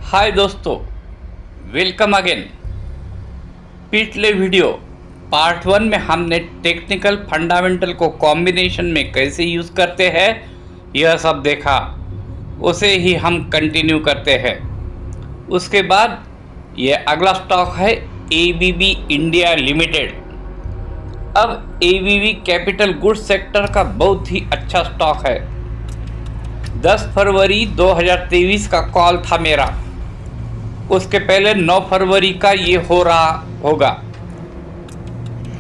हाय दोस्तों, welcome again. पिछले video part 1 में हमने टेक्निकल फंडामेंटल को कॉम्बिनेशन में कैसे यूज़ करते हैं यह सब देखा। उसे ही हम कंटिन्यू करते हैं। उसके बाद ये अगला स्टॉक है एबीबी इंडिया लिमिटेड। अब एबीबी कैपिटल गुड्स सेक्टर का बहुत ही अच्छा स्टॉक है। 10 फरवरी 2023 का कॉल था मेरा। उसके पहले 9 फरवरी का ये हो रहा होगा,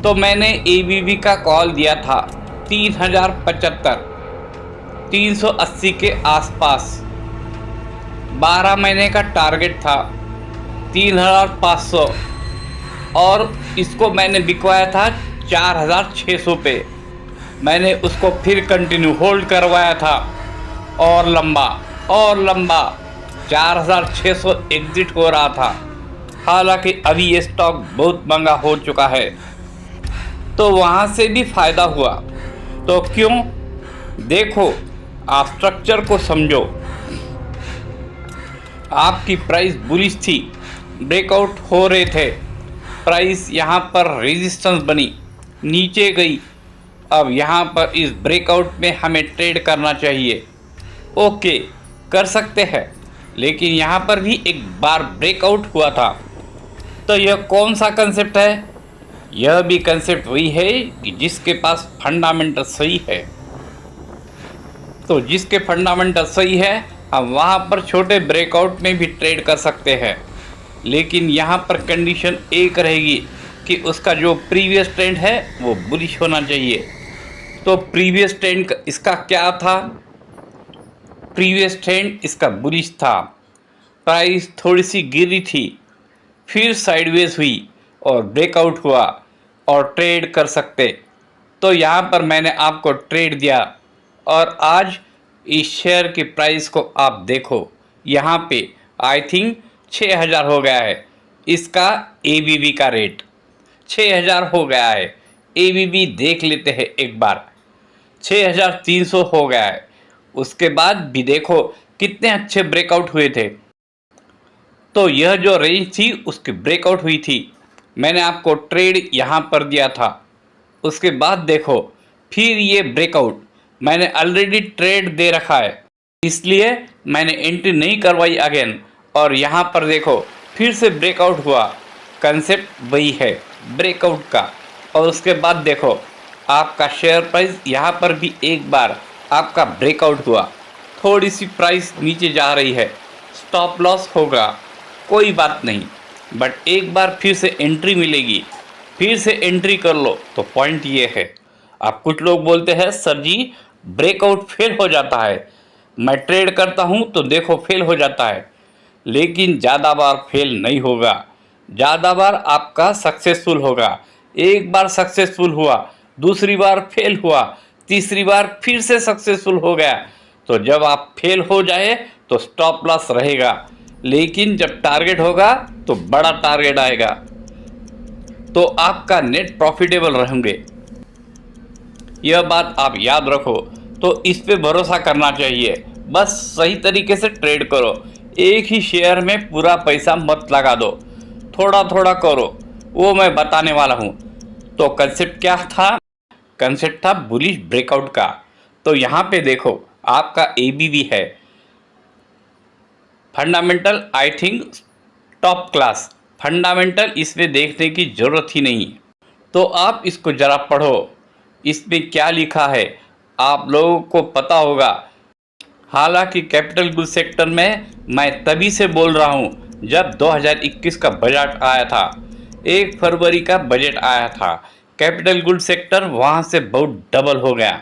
तो मैंने एबीबी का कॉल दिया था 3075, 380 के आसपास। 12 महीने का टारगेट था 3500 और इसको मैंने बिकवाया था 4600 पे। मैंने उसको फिर कंटिन्यू होल्ड करवाया था और लंबा 4600 एग्जिट हो रहा था। हालांकि अभी ये स्टॉक बहुत महंगा हो चुका है, तो वहाँ से भी फ़ायदा हुआ। तो क्यों? देखो, आप स्ट्रक्चर को समझो। आपकी प्राइस बुलिश थी, ब्रेकआउट हो रहे थे, प्राइस यहाँ पर रेजिस्टेंस बनी, नीचे गई। अब यहाँ पर इस ब्रेकआउट में हमें ट्रेड करना चाहिए। ओके, कर सकते हैं, लेकिन यहाँ पर भी एक बार ब्रेकआउट हुआ था। तो यह कौन सा कंसेप्ट है? यह भी कंसेप्ट वही है कि जिसके पास फंडामेंटल सही है। तो जिसके फंडामेंटल सही है, हम वहाँ पर छोटे ब्रेकआउट में भी ट्रेड कर सकते हैं। लेकिन यहाँ पर कंडीशन एक रहेगी कि उसका जो प्रीवियस ट्रेंड है वो बुलिश होना चाहिए। तो प्रीवियस ट्रेंड इसका क्या था? प्रीवियस ट्रेंड इसका बुलिश था। प्राइस थोड़ी सी गिरी थी, फिर साइडवेज हुई और ब्रेकआउट हुआ और ट्रेड कर सकते। तो यहाँ पर मैंने आपको ट्रेड दिया और आज इस शेयर की प्राइस को आप देखो, यहाँ पे आई थिंक 6000 हो गया है। इसका एबीबी का रेट 6000 हो गया है। एबीबी देख लेते हैं एक बार, 6300 हो गया है। उसके बाद भी देखो कितने अच्छे ब्रेकआउट हुए थे। तो यह जो रेंज थी उसकी ब्रेकआउट हुई थी। मैंने आपको ट्रेड यहाँ पर दिया था। उसके बाद देखो फिर ये ब्रेकआउट, मैंने ऑलरेडी ट्रेड दे रखा है, इसलिए मैंने एंट्री नहीं करवाई अगेन। और यहाँ पर देखो फिर से ब्रेकआउट हुआ। कंसेप्ट वही है ब्रेकआउट का। और उसके बाद देखो आपका शेयर प्राइस यहाँ पर भी एक बार आपका ब्रेकआउट हुआ। थोड़ी सी प्राइस नीचे जा रही है, स्टॉप लॉस होगा, कोई बात नहीं, बट एक बार फिर से एंट्री मिलेगी। फिर से एंट्री कर लो। तो पॉइंट ये है, आप कुछ लोग बोलते हैं सर जी ब्रेकआउट फेल हो जाता है, मैं ट्रेड करता हूँ तो देखो फेल हो जाता है। लेकिन ज़्यादा बार फेल नहीं होगा, ज़्यादा बार आपका सक्सेसफुल होगा। एक बार सक्सेसफुल हुआ, दूसरी बार फेल हुआ, तीसरी बार फिर से सक्सेसफुल हो गया। तो जब आप फेल हो जाए तो स्टॉप लॉस रहेगा, लेकिन जब टारगेट होगा तो बड़ा टारगेट आएगा, तो आपका नेट प्रॉफिटेबल रहेंगे। यह बात आप याद रखो। तो इस पे भरोसा करना चाहिए, बस सही तरीके से ट्रेड करो। एक ही शेयर में पूरा पैसा मत लगा दो, थोड़ा थोड़ा करो, वो मैं बताने वाला हूँ। तो कंसेप्ट क्या था? कंसेप्ट था बुलिश ब्रेकआउट का। तो यहाँ पे देखो आपका एबीबी है, fundamental I think top class. Fundamental इसमें देखने की ज़रूरत ही नहीं। तो आप इसको ज़रा पढ़ो, इसमें क्या लिखा है आप लोगों को पता होगा। हालांकि कैपिटल गुड सेक्टर में मैं तभी से बोल रहा हूँ जब 2021 का बजट आया था, 1 फरवरी का बजट आया था, कैपिटल गुड सेक्टर वहाँ से बहुत डबल हो गया।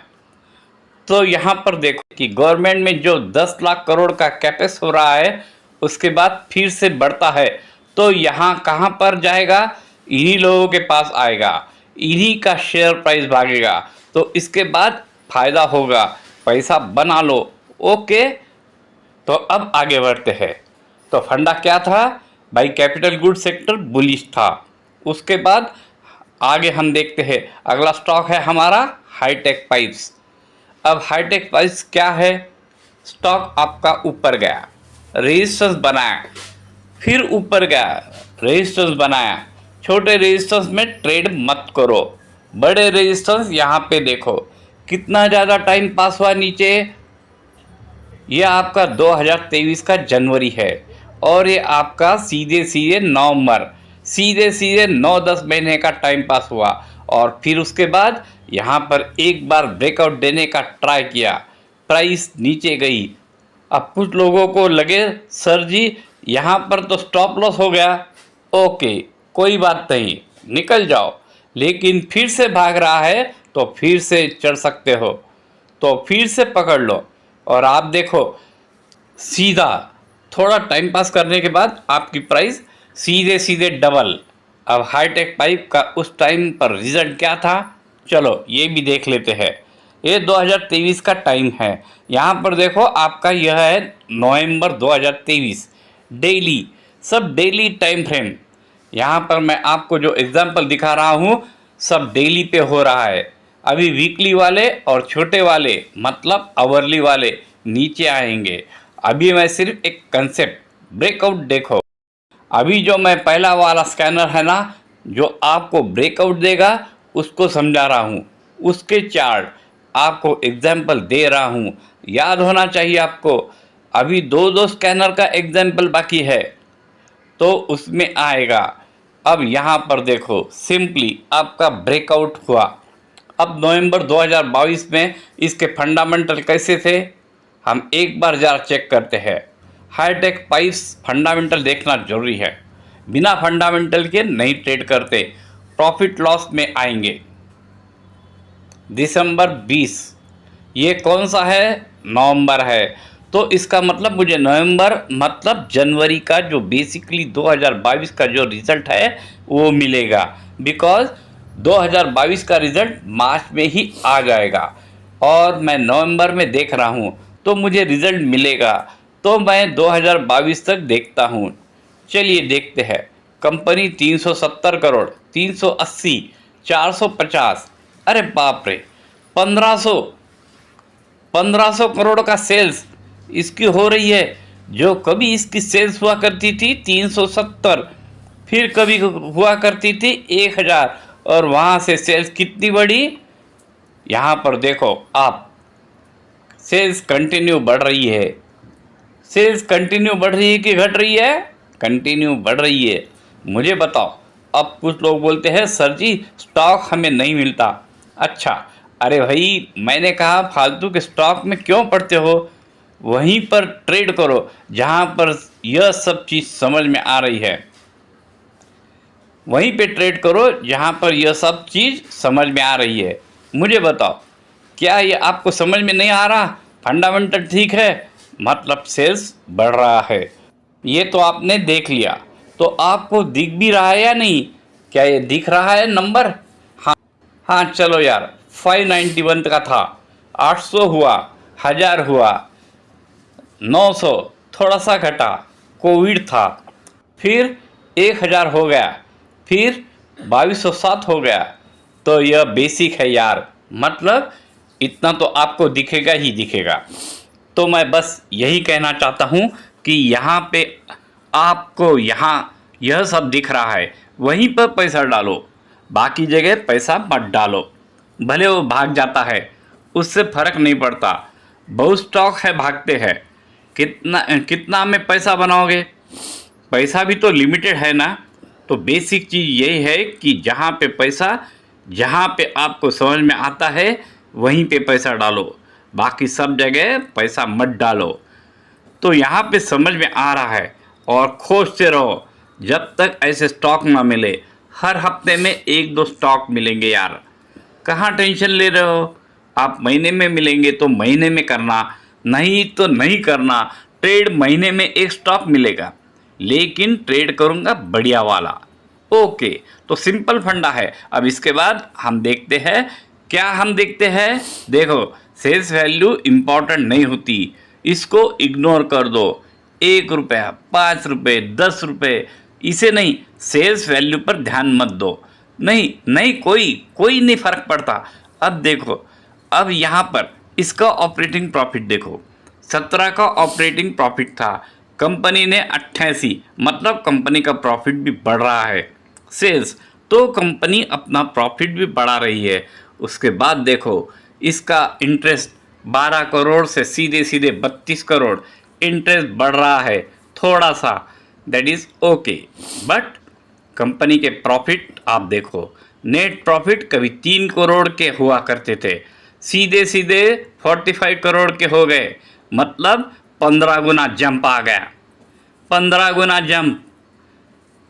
तो यहाँ पर देखो कि गवर्नमेंट में जो 10 लाख करोड़ का कैपेक्स हो रहा है, उसके बाद फिर से बढ़ता है। तो यहाँ कहाँ पर जाएगा? इन्हीं लोगों के पास आएगा, इन्हीं का शेयर प्राइस भागेगा। तो इसके बाद फ़ायदा होगा, पैसा बना लो। ओके, तो अब आगे बढ़ते हैं। तो फंडा क्या था भाई? कैपिटल गुड सेक्टर बुलिश था। उसके बाद आगे हम देखते हैं, अगला स्टॉक है हमारा हाईटेक पाइप्स। अब हाईटेक पाइप्स क्या है? स्टॉक आपका ऊपर गया, रेजिस्टेंस बनाया, फिर ऊपर गया, रेजिस्टेंस बनाया। छोटे रेजिस्टेंस में ट्रेड मत करो, बड़े रेजिस्टेंस यहाँ पे देखो कितना ज़्यादा टाइम पास हुआ नीचे। ये आपका 2023 का जनवरी है और ये आपका सीधे सीधे नवंबर, सीधे सीधे 9-10 महीने का टाइम पास हुआ। और फिर उसके बाद यहाँ पर एक बार ब्रेकआउट देने का ट्राई किया, प्राइस नीचे गई। अब कुछ लोगों को लगे सर जी यहाँ पर तो स्टॉप लॉस हो गया, ओके कोई बात नहीं, निकल जाओ। लेकिन फिर से भाग रहा है तो फिर से चढ़ सकते हो, तो फिर से पकड़ लो। और आप देखो सीधा थोड़ा टाइम पास करने के बाद आपकी प्राइस सीधे सीधे डबल। अब हाईटेक पाइप का उस टाइम पर रिजल्ट क्या था, चलो ये भी देख लेते हैं। ये 2023 का टाइम है, यहाँ पर देखो आपका यह है नवंबर 2023, डेली, सब डेली टाइम फ्रेम। यहाँ पर मैं आपको जो एग्जांपल दिखा रहा हूँ सब डेली पे हो रहा है। अभी वीकली वाले और छोटे वाले मतलब आवरली वाले नीचे आएंगे। अभी मैं सिर्फ एक कंसेप्ट ब्रेकआउट देखो, अभी जो मैं पहला वाला स्कैनर है ना जो आपको ब्रेकआउट देगा उसको समझा रहा हूँ, उसके चार्ट आपको एग्जाम्पल दे रहा हूँ, याद होना चाहिए आपको। अभी दो स्कैनर का एग्जाम्पल बाकी है तो उसमें आएगा। अब यहाँ पर देखो सिंपली आपका ब्रेकआउट हुआ। अब नवंबर 2022 में इसके फंडामेंटल कैसे थे हम एक बार ज़रा चेक करते हैं। हाईटेक पाइप्स फंडामेंटल देखना जरूरी है, बिना फंडामेंटल के नहीं ट्रेड करते, प्रॉफिट लॉस में आएंगे। दिसंबर 20, ये कौन सा है, नवंबर है, तो इसका मतलब मुझे नवंबर मतलब जनवरी का जो बेसिकली 2022 का जो रिज़ल्ट है वो मिलेगा, बिकॉज 2022 का रिज़ल्ट मार्च में ही आ जाएगा और मैं नवंबर में देख रहा हूँ तो मुझे रिज़ल्ट मिलेगा। तो मैं 2022 तक देखता हूँ। चलिए देखते हैं। कंपनी 370 करोड़, 380, 450, अरे बाप रे, 1500 करोड़ का सेल्स इसकी हो रही है। जो कभी इसकी सेल्स हुआ करती थी 370, फिर कभी हुआ करती थी 1000, और वहाँ से सेल्स कितनी बढ़ी, यहाँ पर देखो आप, सेल्स कंटिन्यू बढ़ रही है। सेल्स कंटिन्यू बढ़ रही है कि घट रही है, कंटिन्यू बढ़ रही है। मुझे बताओ, अब कुछ लोग बोलते हैं सर जी स्टॉक हमें नहीं मिलता। अच्छा, अरे भाई मैंने कहा फालतू के स्टॉक में क्यों पढ़ते हो, वहीं पर ट्रेड करो जहां पर यह सब चीज़ समझ में आ रही है, वहीं पे ट्रेड करो जहां पर यह सब चीज़ समझ में आ रही है। मुझे बताओ क्या ये आपको समझ में नहीं आ रहा, फंडामेंटल ठीक है मतलब सेल्स बढ़ रहा है, ये तो आपने देख लिया। तो आपको दिख भी रहा है या नहीं, क्या ये दिख रहा है नंबर, हाँ चलो यार 591 का था, 800 हुआ, 1000 हुआ, 900 थोड़ा सा घटा, कोविड था, फिर 1000 हो गया, फिर 2207 हो गया। तो यह बेसिक है यार, मतलब इतना तो आपको दिखेगा ही दिखेगा। तो मैं बस यही कहना चाहता हूँ कि यहाँ पे आपको यहाँ यह सब दिख रहा है, वहीं पर पैसा डालो, बाकी जगह पैसा मत डालो। भले वो भाग जाता है उससे फ़र्क नहीं पड़ता, बहुत स्टॉक है भागते हैं, कितना में पैसा बनाओगे, पैसा भी तो लिमिटेड है ना। तो बेसिक चीज़ यही है कि जहाँ पे पैसा, जहाँ पे आपको समझ में आता है वहीं पे पैसा डालो, बाकी सब जगह पैसा मत डालो। तो यहाँ पे समझ में आ रहा है और खोजते रहो जब तक ऐसे स्टॉक ना मिले। हर हफ्ते में 1-2 स्टॉक मिलेंगे यार, कहाँ टेंशन ले रहे हो, आप महीने में मिलेंगे तो महीने में करना, नहीं तो नहीं करना। ट्रेड महीने में 1 स्टॉक मिलेगा, लेकिन ट्रेड करूँगा बढ़िया वाला। ओके, तो सिंपल फंडा है। अब इसके बाद हम देखते हैं, क्या हम देखते हैं, देखो सेल्स वैल्यू इम्पॉर्टेंट नहीं होती, इसको इग्नोर कर दो। 1 रुपया, 5 रुपये, 10 रुपये, इसे नहीं, सेल्स वैल्यू पर ध्यान मत दो, नहीं नहीं कोई नहीं फ़र्क पड़ता। अब देखो, अब यहाँ पर इसका ऑपरेटिंग प्रॉफिट देखो, 17 का ऑपरेटिंग प्रॉफिट था, कंपनी ने 88, मतलब कंपनी का प्रॉफिट भी बढ़ रहा है। सेल्स तो कंपनी अपना प्रॉफिट भी बढ़ा रही है। उसके बाद देखो इसका इंटरेस्ट 12 करोड़ से सीधे सीधे 32 करोड़ इंटरेस्ट बढ़ रहा है थोड़ा सा, that is okay. But company के प्रॉफिट आप देखो, नेट प्रॉफिट कभी 3 करोड़ के हुआ करते थे, सीधे सीधे 45 करोड़ के हो गए, मतलब 15 गुना जंप आ गया। 15 गुना जंप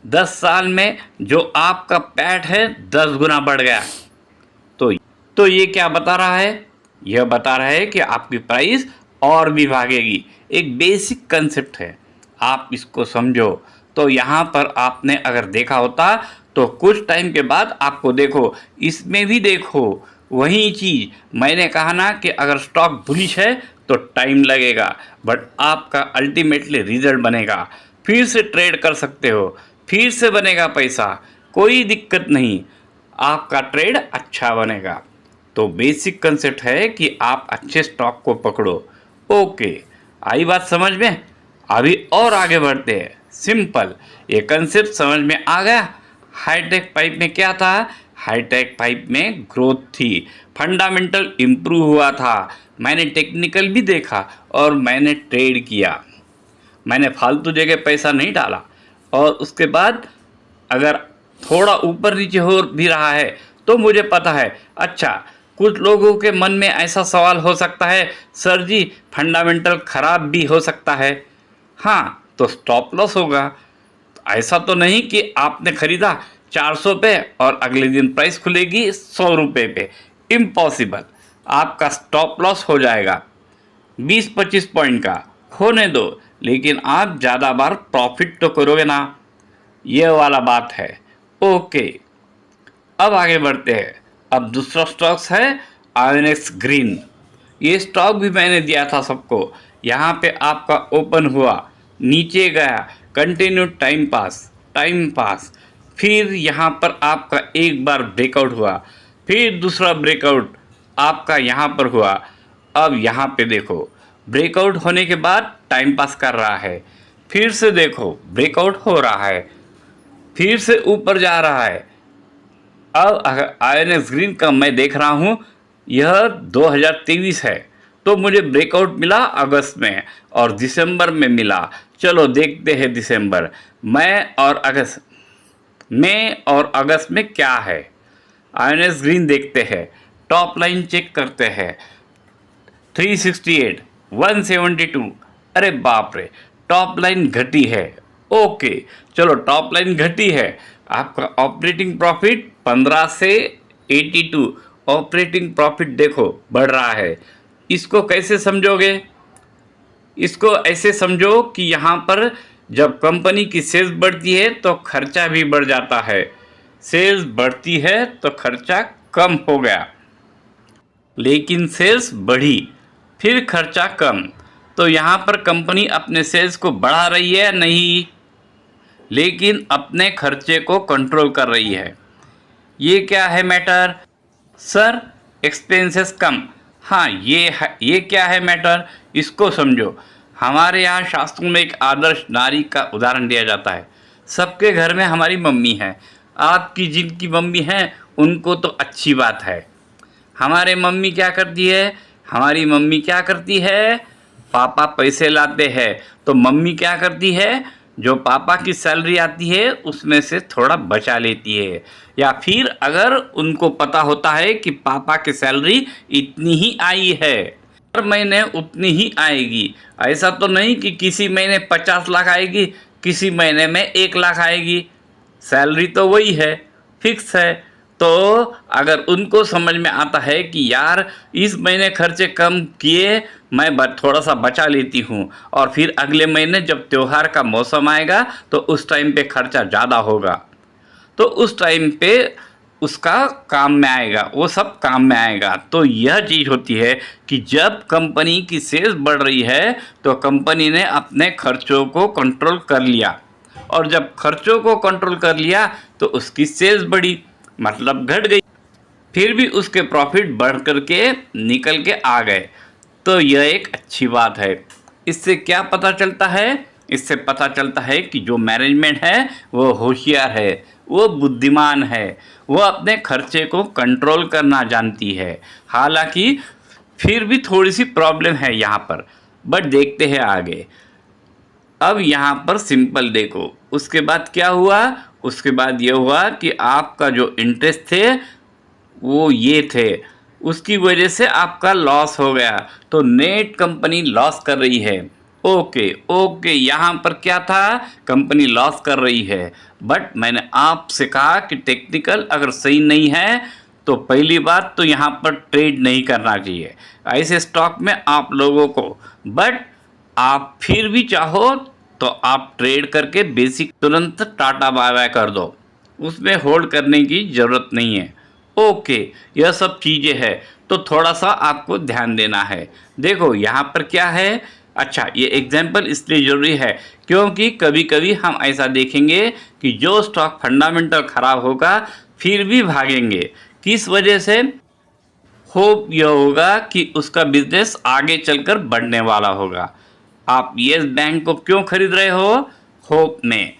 10 साल में जो आपका पैट है 10 गुना बढ़ गया। तो ये क्या बता रहा है? यह बता रहा है कि आपकी प्राइस और भी भागेगी। एक बेसिक कंसेप्ट है, आप इसको समझो। तो यहाँ पर आपने अगर देखा होता तो कुछ टाइम के बाद आपको देखो इसमें भी देखो वही चीज़ मैंने कहा ना कि अगर स्टॉक बुलिश है तो टाइम लगेगा, बट आपका अल्टीमेटली रिजल्ट बनेगा। फिर से ट्रेड कर सकते हो, फिर से बनेगा पैसा, कोई दिक्कत नहीं, आपका ट्रेड अच्छा बनेगा। तो बेसिक कंसेप्ट है कि आप अच्छे स्टॉक को पकड़ो। ओके, आई बात समझ में? अभी और आगे बढ़ते हैं। सिंपल, ये कंसेप्ट समझ में आ गया। हाईटेक पाइप में क्या था? हाईटेक पाइप में ग्रोथ थी, फंडामेंटल इम्प्रूव हुआ था, मैंने टेक्निकल भी देखा और मैंने ट्रेड किया। मैंने फालतू जगह पैसा नहीं डाला। और उसके बाद अगर थोड़ा ऊपर नीचे हो भी रहा है तो मुझे पता है। अच्छा, कुछ लोगों के मन में ऐसा सवाल हो सकता है, सर जी फंडामेंटल ख़राब भी हो सकता है। हाँ, तो स्टॉप लॉस होगा। ऐसा तो नहीं कि आपने ख़रीदा 400 पे और अगले दिन प्राइस खुलेगी 100 रुपये पे, इम्पॉसिबल। आपका स्टॉप लॉस हो जाएगा 20-25 पॉइंट का, होने दो, लेकिन आप ज़्यादा बार प्रॉफिट तो करोगे ना, ये वाला बात है। ओके, अब आगे बढ़ते हैं। अब दूसरा स्टॉक्स है आयोनिक्स ग्रीन। ये स्टॉक भी मैंने दिया था सबको। यहाँ पे आपका ओपन हुआ, नीचे गया, कंटिन्यू टाइम पास, फिर यहाँ पर आपका एक बार ब्रेकआउट हुआ, फिर दूसरा ब्रेकआउट आपका यहाँ पर हुआ। अब यहाँ पे देखो ब्रेकआउट होने के बाद टाइम पास कर रहा है, फिर से देखो ब्रेकआउट हो रहा है, फिर से ऊपर जा रहा है। अब अगर आयोनिक्स ग्रीन का मैं देख रहा हूँ, यह 2023 है, तो मुझे ब्रेकआउट मिला अगस्त में और दिसंबर में मिला। चलो देखते हैं दिसंबर में और अगस्त में क्या है। आयोनिक्स ग्रीन देखते हैं, टॉप लाइन चेक करते हैं, 368, 172, अरे बाप रे, टॉप लाइन घटी है। ओके, चलो टॉप लाइन घटी है। आपका ऑपरेटिंग प्रॉफिट 15 से 82 ऑपरेटिंग प्रॉफिट देखो बढ़ रहा है। इसको कैसे समझोगे? इसको ऐसे समझो कि यहाँ पर जब कंपनी की सेल्स बढ़ती है तो खर्चा भी बढ़ जाता है, सेल्स बढ़ती है तो खर्चा कम हो गया, लेकिन सेल्स बढ़ी फिर खर्चा कम। तो यहाँ पर कंपनी अपने सेल्स को बढ़ा रही है नहीं, लेकिन अपने खर्चे को कंट्रोल कर रही है। ये क्या है मैटर? सर एक्सपेंसेस कम। हाँ, ये क्या है मैटर? इसको समझो। हमारे यहाँ शास्त्रों में एक आदर्श नारी का उदाहरण दिया जाता है। सबके घर में हमारी मम्मी है, आपकी जिनकी मम्मी है उनको तो अच्छी बात है। हमारी मम्मी क्या करती है? पापा पैसे लाते हैं तो मम्मी क्या करती है? जो पापा की सैलरी आती है उसमें से थोड़ा बचा लेती है, या फिर अगर उनको पता होता है कि पापा की सैलरी इतनी ही आई है, हर महीने उतनी ही आएगी, ऐसा तो नहीं कि किसी महीने 50 लाख आएगी, किसी महीने में 1 लाख आएगी, सैलरी तो वही है, फिक्स है। तो अगर उनको समझ में आता है कि यार इस महीने खर्चे कम किए, मैं थोड़ा सा बचा लेती हूँ, और फिर अगले महीने जब त्यौहार का मौसम आएगा तो उस टाइम पे खर्चा ज़्यादा होगा, तो उस टाइम पे उसका काम में आएगा, वो सब काम में आएगा। तो यह चीज़ होती है कि जब कंपनी की सेल्स बढ़ रही है तो कंपनी ने अपने खर्चों को कंट्रोल कर लिया, और जब खर्चों को कंट्रोल कर लिया तो उसकी सेल्स बढ़ी, मतलब घट गई, फिर भी उसके प्रॉफिट बढ़ करके निकल के आ गए। तो यह एक अच्छी बात है। इससे क्या पता चलता है? इससे पता चलता है कि जो मैनेजमेंट है वो होशियार है, वो बुद्धिमान है, वो अपने खर्चे को कंट्रोल करना जानती है। हालांकि फिर भी थोड़ी सी प्रॉब्लम है यहाँ पर, बट देखते हैं आगे। अब यहाँ पर सिंपल देखो, उसके बाद क्या हुआ, उसके बाद ये हुआ कि आपका जो इंटरेस्ट थे वो ये थे, उसकी वजह से आपका लॉस हो गया, तो नेट कंपनी लॉस कर रही है। ओके ओके, यहाँ पर क्या था, कंपनी लॉस कर रही है, बट मैंने आपसे कहा कि टेक्निकल अगर सही नहीं है तो पहली बात तो यहाँ पर ट्रेड नहीं करना चाहिए ऐसे स्टॉक में आप लोगों को। बट आप फिर भी चाहो तो आप ट्रेड करके बेसिक तुरंत टाटा बाय बाय कर दो, उसमें होल्ड करने की ज़रूरत नहीं है। ओके, यह सब चीज़ें हैं तो थोड़ा सा आपको ध्यान देना है। देखो यहाँ पर क्या है, अच्छा ये एग्जाम्पल इसलिए ज़रूरी है क्योंकि कभी कभी हम ऐसा देखेंगे कि जो स्टॉक फंडामेंटल ख़राब होगा फिर भी भागेंगे, किस वजह से, होप यह होगा कि उसका बिजनेस आगे चलकर बढ़ने वाला होगा। आप येस बैंक को क्यों खरीद रहे हो, होप में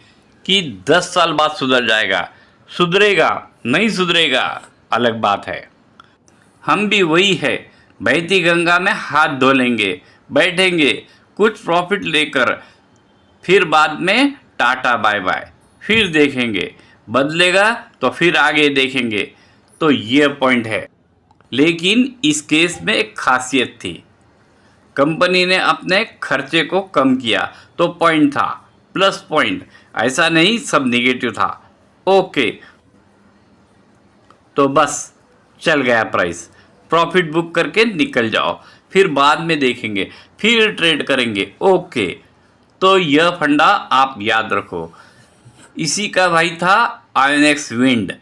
कि 10 साल बाद सुधर जाएगा, सुधरेगा नहीं सुधरेगा अलग बात है। हम भी वही है, बहती गंगा में हाथ धो लेंगे, बैठेंगे कुछ प्रॉफिट लेकर, फिर बाद में टाटा बाय बाय, फिर देखेंगे बदलेगा तो फिर आगे देखेंगे। तो ये पॉइंट है। लेकिन इस केस में एक खासियत थी, कंपनी ने अपने खर्चे को कम किया तो पॉइंट था, प्लस पॉइंट, ऐसा नहीं सब निगेटिव था। ओके, तो बस चल गया प्राइस, प्रॉफिट बुक करके निकल जाओ, फिर बाद में देखेंगे, फिर ट्रेड करेंगे। ओके, तो यह फंडा आप याद रखो। इसी का भाई था आयोनेक्स विंड,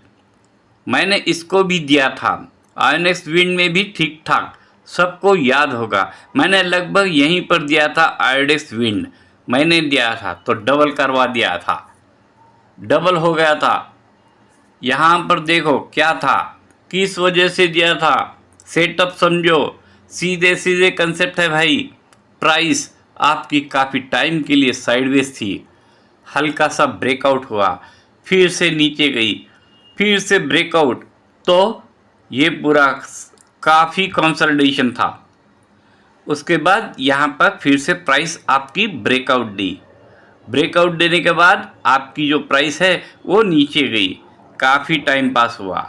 मैंने इसको भी दिया था। आयोनेक्स विंड में भी ठीक ठाक सबको याद होगा, मैंने लगभग यहीं पर दिया था। आयोडेक्स विंड मैंने दिया था तो डबल करवा दिया था, डबल हो गया था। यहाँ पर देखो क्या था, किस वजह से दिया था, सेटअप समझो, सीधे सीधे कंसेप्ट है भाई। प्राइस आपकी काफ़ी टाइम के लिए साइडवेज थी, हल्का सा ब्रेकआउट हुआ, फिर से नीचे गई, फिर से ब्रेकआउट, तो ये पूरा काफ़ी कंसोलिडेशन था। उसके बाद यहाँ पर फिर से प्राइस आपकी ब्रेकआउट दी, ब्रेकआउट देने के बाद आपकी जो प्राइस है वो नीचे गई, काफ़ी टाइम पास हुआ,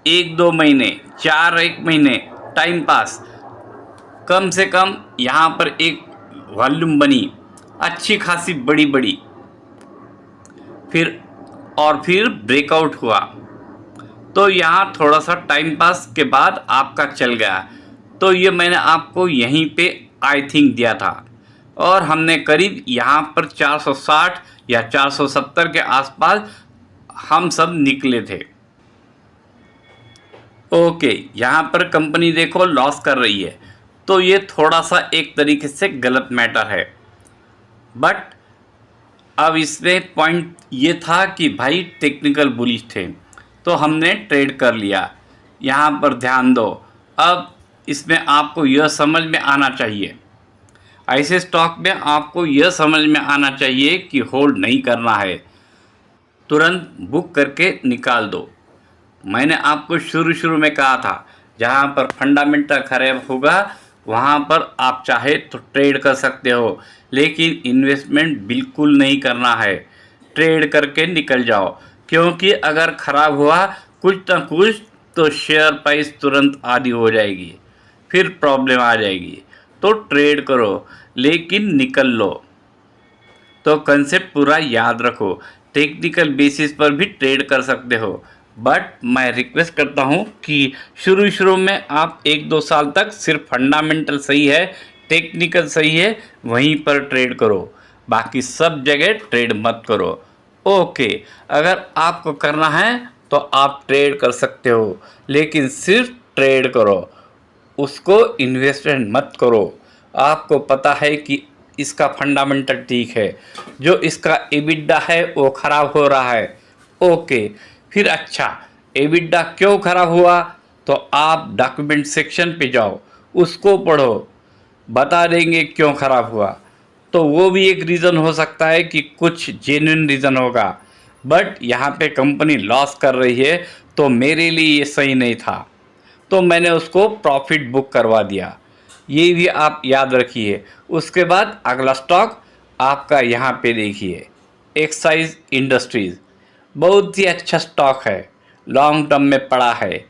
1-2 महीने, 1 महीने टाइम पास, कम से कम यहाँ पर एक वॉल्यूम बनी अच्छी खासी बड़ी बड़ी, फिर ब्रेकआउट हुआ, तो यहाँ थोड़ा सा टाइम पास के बाद आपका चल गया। तो ये मैंने आपको यहीं पे आई थिंक दिया था, और हमने करीब यहाँ पर 460 या 470 के आसपास हम सब निकले थे। ओके, यहाँ पर कंपनी देखो लॉस कर रही है, तो ये थोड़ा सा एक तरीके से गलत मैटर है। बट अब इसमें पॉइंट ये था कि भाई टेक्निकल बुलिश थे तो हमने ट्रेड कर लिया। यहाँ पर ध्यान दो, अब इसमें आपको यह समझ में आना चाहिए, ऐसे स्टॉक में आपको यह समझ में आना चाहिए कि होल्ड नहीं करना है, तुरंत बुक करके निकाल दो। मैंने आपको शुरू में कहा था जहाँ पर फंडामेंटल खराब होगा वहाँ पर आप चाहे तो ट्रेड कर सकते हो, लेकिन इन्वेस्टमेंट बिल्कुल नहीं करना है, ट्रेड करके निकल जाओ, क्योंकि अगर ख़राब हुआ कुछ ना कुछ तो शेयर प्राइस तुरंत आधी हो जाएगी, फिर प्रॉब्लम आ जाएगी। तो ट्रेड करो लेकिन निकल लो। तो कंसेप्ट पूरा याद रखो, टेक्निकल बेसिस पर भी ट्रेड कर सकते हो, बट मैं रिक्वेस्ट करता हूँ कि शुरू में आप 1-2 साल तक सिर्फ फंडामेंटल सही है, टेक्निकल सही है, वहीं पर ट्रेड करो, बाकी सब जगह ट्रेड मत करो। ओके, अगर आपको करना है तो आप ट्रेड कर सकते हो, लेकिन सिर्फ ट्रेड करो, उसको इन्वेस्टमेंट मत करो। आपको पता है कि इसका फंडामेंटल ठीक है, जो इसका एबिडा है वो ख़राब हो रहा है। ओके, फिर अच्छा एबिडा क्यों ख़राब हुआ, तो आप डॉक्यूमेंट सेक्शन पे जाओ, उसको पढ़ो, बता देंगे क्यों ख़राब हुआ। तो वो भी एक रीज़न हो सकता है कि कुछ जेन्युइन रीज़न होगा, बट यहाँ पे कंपनी लॉस कर रही है तो मेरे लिए ये सही नहीं था, तो मैंने उसको प्रॉफिट बुक करवा दिया। ये भी आप याद रखिए। उसके बाद अगला स्टॉक आपका यहाँ पे देखिए, एक्साइज इंडस्ट्रीज़, बहुत ही अच्छा स्टॉक है, लॉन्ग टर्म में पड़ा है,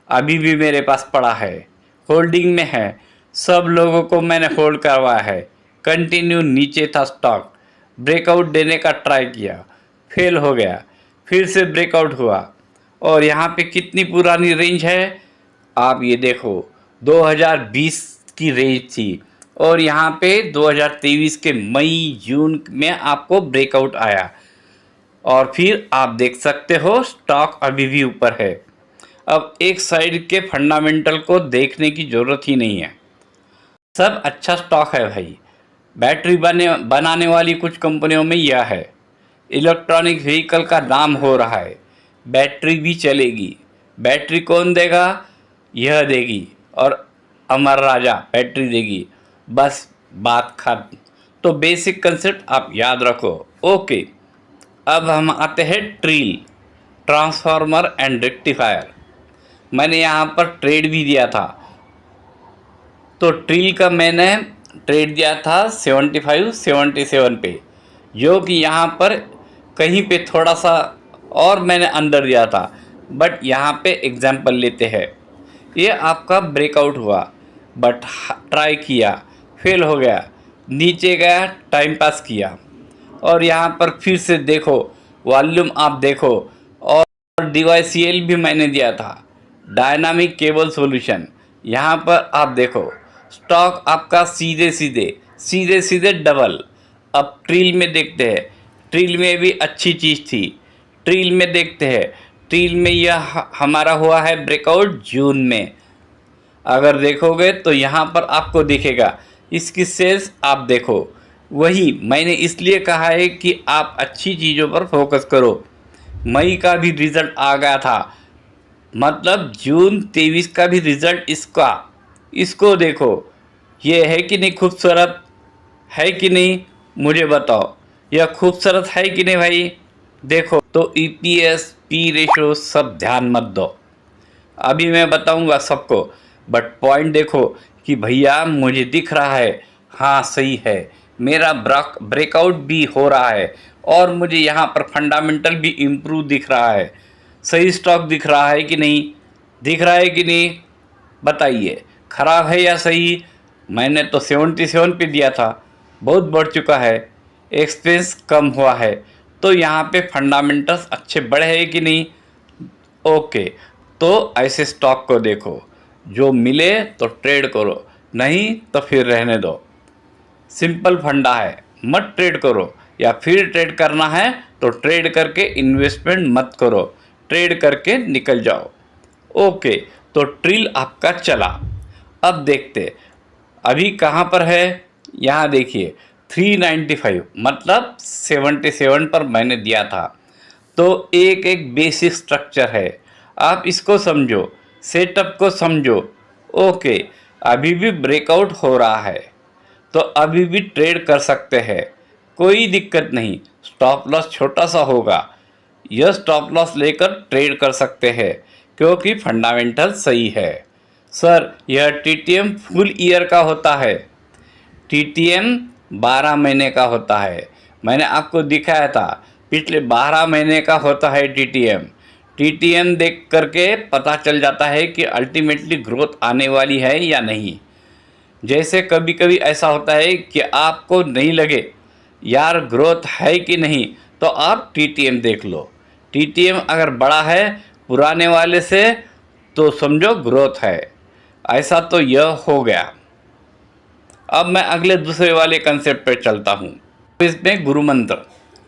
अभी भी मेरे पास पड़ा है, होल्डिंग में है, सब लोगों को मैंने होल्ड करवाया है। कंटिन्यू नीचे था स्टॉक, ब्रेकआउट देने का ट्राई किया, फेल हो गया, फिर से ब्रेकआउट हुआ। और यहाँ पे कितनी पुरानी रेंज है, आप ये देखो, 2020 की रेंज थी और यहाँ पे 2023 के मई जून में आपको ब्रेकआउट आया और फिर आप देख सकते हो स्टॉक अभी भी ऊपर है। अब एक साइड के फंडामेंटल को देखने की ज़रूरत ही नहीं है, सब अच्छा स्टॉक है भाई। बैटरी बनाने वाली कुछ कंपनियों में यह है, इलेक्ट्रॉनिक व्हीकल का नाम हो रहा है, बैटरी भी चलेगी। बैटरी कौन देगा, यह देगी और अमर राजा बैटरी देगी, बस बात खत्म। तो बेसिक कंसेप्ट आप याद रखो। ओके, अब हम आते हैं ट्रिल, ट्रांसफार्मर एंड रेक्टिफायर। मैंने यहाँ पर ट्रेड भी दिया था, तो ट्रिल का मैंने ट्रेड दिया था 75-77 पे, जो कि यहाँ पर कहीं पे थोड़ा सा और मैंने अंदर दिया था, बट यहाँ पे एग्जांपल लेते हैं। ये आपका ब्रेकआउट हुआ, बट ट्राई किया, फेल हो गया, नीचे गया, टाइम पास किया और यहाँ पर फिर से देखो, वॉल्यूम आप देखो। और DYCL भी मैंने दिया था, डायनामिक केबल सॉल्यूशन। यहाँ पर आप देखो, स्टॉक आपका सीधे सीधे डबल। अब ट्रिल में देखते हैं, ट्रिल में भी अच्छी चीज़ थी। ट्रिल में देखते हैं, ट्रिल में यह हमारा हुआ है ब्रेकआउट जून में। अगर देखोगे तो यहाँ पर आपको दिखेगा, इसकी सेल्स आप देखो। वही मैंने इसलिए कहा है कि आप अच्छी चीज़ों पर फोकस करो। मई का भी रिज़ल्ट आ गया था, मतलब जून 23 का भी रिज़ल्ट इसको देखो। ये है कि नहीं खूबसूरत, है कि नहीं, मुझे बताओ, यह खूबसूरत है कि नहीं भाई। देखो तो EPS पी रेशो सब ध्यान मत दो, अभी मैं बताऊंगा सबको, बट पॉइंट देखो कि भैया मुझे दिख रहा है, हाँ सही है, मेरा ब्रेकआउट भी हो रहा है और मुझे यहाँ पर फंडामेंटल भी इम्प्रूव दिख रहा है। सही स्टॉक दिख रहा है कि नहीं, दिख रहा है कि नहीं, बताइए, ख़राब है या सही। मैंने तो 77 पे दिया था, बहुत बढ़ चुका है, एक्सपेंस कम हुआ है, तो यहाँ पे फंडामेंटल्स अच्छे बढ़े हैं कि नहीं। ओके, तो ऐसे स्टॉक को देखो, जो मिले तो ट्रेड करो, नहीं तो फिर रहने दो। सिंपल फंडा है, मत ट्रेड करो, या फिर ट्रेड करना है तो ट्रेड करके इन्वेस्टमेंट मत करो, ट्रेड करके निकल जाओ। ओके, तो ट्रिल आपका चला। अब देखते अभी कहाँ पर है, यहाँ देखिए 395, मतलब 77 पर मैंने दिया था। तो एक एक बेसिक स्ट्रक्चर है, आप इसको समझो, सेटअप को समझो। ओके, अभी भी ब्रेकआउट हो रहा है तो अभी भी ट्रेड कर सकते हैं, कोई दिक्कत नहीं। स्टॉप लॉस छोटा सा होगा, यह स्टॉप लॉस लेकर ट्रेड कर सकते हैं क्योंकि फंडामेंटल सही है। सर यह TTM फुल ईयर का होता है, TTM 12 महीने का होता है, मैंने आपको दिखाया था, पिछले 12 महीने का होता है TTM देख करके पता चल जाता है कि अल्टीमेटली ग्रोथ आने वाली है या नहीं। जैसे कभी कभी ऐसा होता है कि आपको नहीं लगे यार ग्रोथ है कि नहीं, तो आप TTM देख लो, TTM अगर बड़ा है पुराने वाले से तो समझो ग्रोथ है। ऐसा तो यह हो गया। अब मैं अगले दूसरे वाले कंसेप्ट पे चलता हूँ। इसमें गुरु मंत्र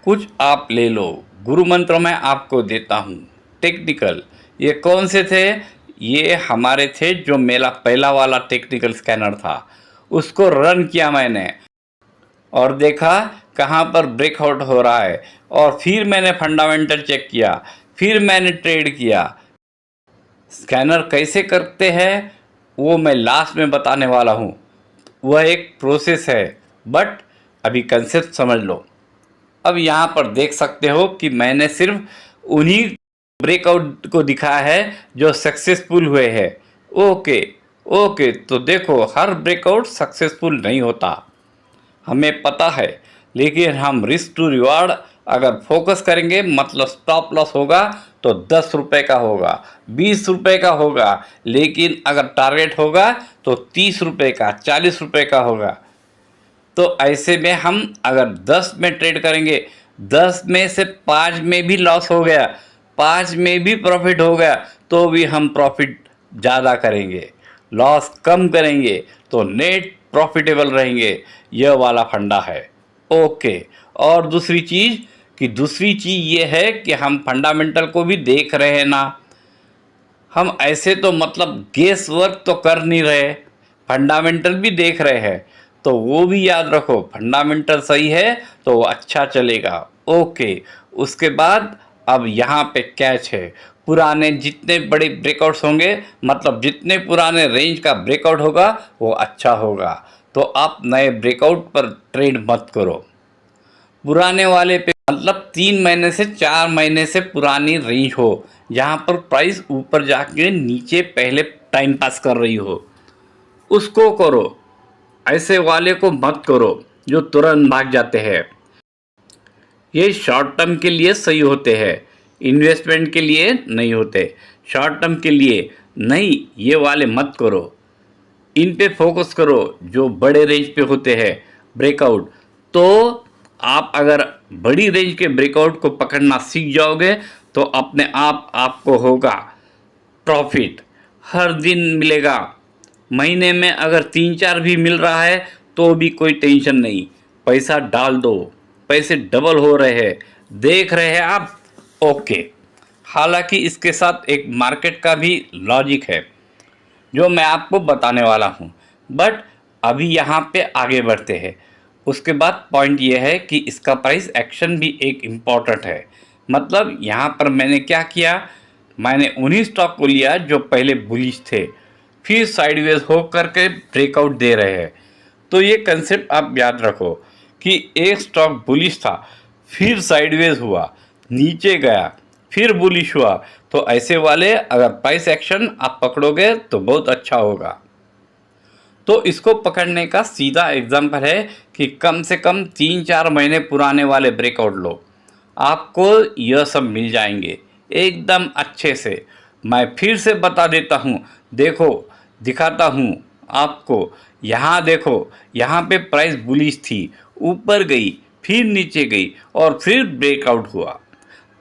कुछ आप ले लो, गुरु मंत्र मैं आपको देता हूँ। टेक्निकल, ये कौन से थे, ये हमारे थे जो मेरा पहला वाला टेक्निकल स्कैनर था, उसको रन किया मैंने और देखा कहाँ पर ब्रेकआउट हो रहा है, और फिर मैंने फंडामेंटल चेक किया, फिर मैंने ट्रेड किया। स्कैनर कैसे करते हैं वो मैं लास्ट में बताने वाला हूँ, वह एक प्रोसेस है, बट अभी कंसेप्ट समझ लो। अब यहाँ पर देख सकते हो कि मैंने सिर्फ उन्हीं ब्रेकआउट को दिखाया है जो सक्सेसफुल हुए हैं। ओके ओके, तो देखो हर ब्रेकआउट सक्सेसफुल नहीं होता, हमें पता है, लेकिन हम रिस्क टू रिवार्ड अगर फोकस करेंगे मतलब स्टॉप लॉस होगा तो 10 रुपये का होगा, 20 रुपये का होगा, लेकिन अगर टारगेट होगा तो 30 रुपये का, 40 रुपये का होगा। तो ऐसे में हम अगर 10 में ट्रेड करेंगे, 10 में से 5 में भी लॉस हो गया, 5 में भी प्रॉफिट हो गया, तो भी हम प्रॉफिट ज़्यादा करेंगे, लॉस कम करेंगे, तो नेट प्रॉफिटेबल रहेंगे। यह वाला फंडा है। ओके, और दूसरी चीज़ ये है कि हम फंडामेंटल को भी देख रहे हैं ना, हम ऐसे तो मतलब गेस वर्क तो कर नहीं रहे, फंडामेंटल भी देख रहे हैं। तो वो भी याद रखो, फंडामेंटल सही है तो वो अच्छा चलेगा। ओके, उसके बाद अब यहाँ पे कैच है, पुराने जितने बड़े ब्रेकआउट्स होंगे मतलब जितने पुराने रेंज का ब्रेकआउट होगा वो अच्छा होगा। तो आप नए ब्रेकआउट पर ट्रेड मत करो, पुराने वाले पे मतलब 3 महीने से 4 महीने से पुरानी रेंज हो जहाँ पर प्राइस ऊपर जाके नीचे पहले टाइम पास कर रही हो, उसको करो। ऐसे वाले को मत करो जो तुरंत भाग जाते हैं। ये शॉर्ट टर्म के लिए सही होते हैं, इन्वेस्टमेंट के लिए नहीं होते। शॉर्ट टर्म के लिए नहीं, ये वाले मत करो, इन पे फोकस करो जो बड़े रेंज पे होते हैं ब्रेकआउट। तो आप अगर बड़ी रेंज के ब्रेकआउट को पकड़ना सीख जाओगे तो अपने आप आपको होगा प्रॉफिट, हर दिन मिलेगा। महीने में अगर 3-4 भी मिल रहा है तो भी कोई टेंशन नहीं, पैसा डाल दो, पैसे डबल हो रहे हैं, देख रहे हैं आप। ओके, हालांकि इसके साथ एक मार्केट का भी लॉजिक है जो मैं आपको बताने वाला हूँ, बट अभी यहाँ पे आगे बढ़ते हैं। उसके बाद पॉइंट ये है कि इसका प्राइस एक्शन भी एक इम्पॉर्टेंट है। मतलब यहाँ पर मैंने क्या किया, मैंने उन्हीं स्टॉक को लिया जो पहले बुलिश थे, फिर साइडवेज हो करके ब्रेकआउट दे रहे हैं। तो ये कंसेप्ट आप याद रखो कि एक स्टॉक बुलिश था, फिर साइडवेज हुआ, नीचे गया, फिर बुलिश हुआ, तो ऐसे वाले अगर प्राइस एक्शन आप पकड़ोगे तो बहुत अच्छा होगा। तो इसको पकड़ने का सीधा एग्जांपल है कि कम से कम 3-4 महीने पुराने वाले ब्रेकआउट लो, आपको यह सब मिल जाएंगे एकदम अच्छे से। मैं फिर से बता देता हूँ, देखो दिखाता हूँ आपको, यहाँ देखो, यहाँ पे प्राइस बुलिश थी, ऊपर गई, फिर नीचे गई और फिर ब्रेकआउट हुआ।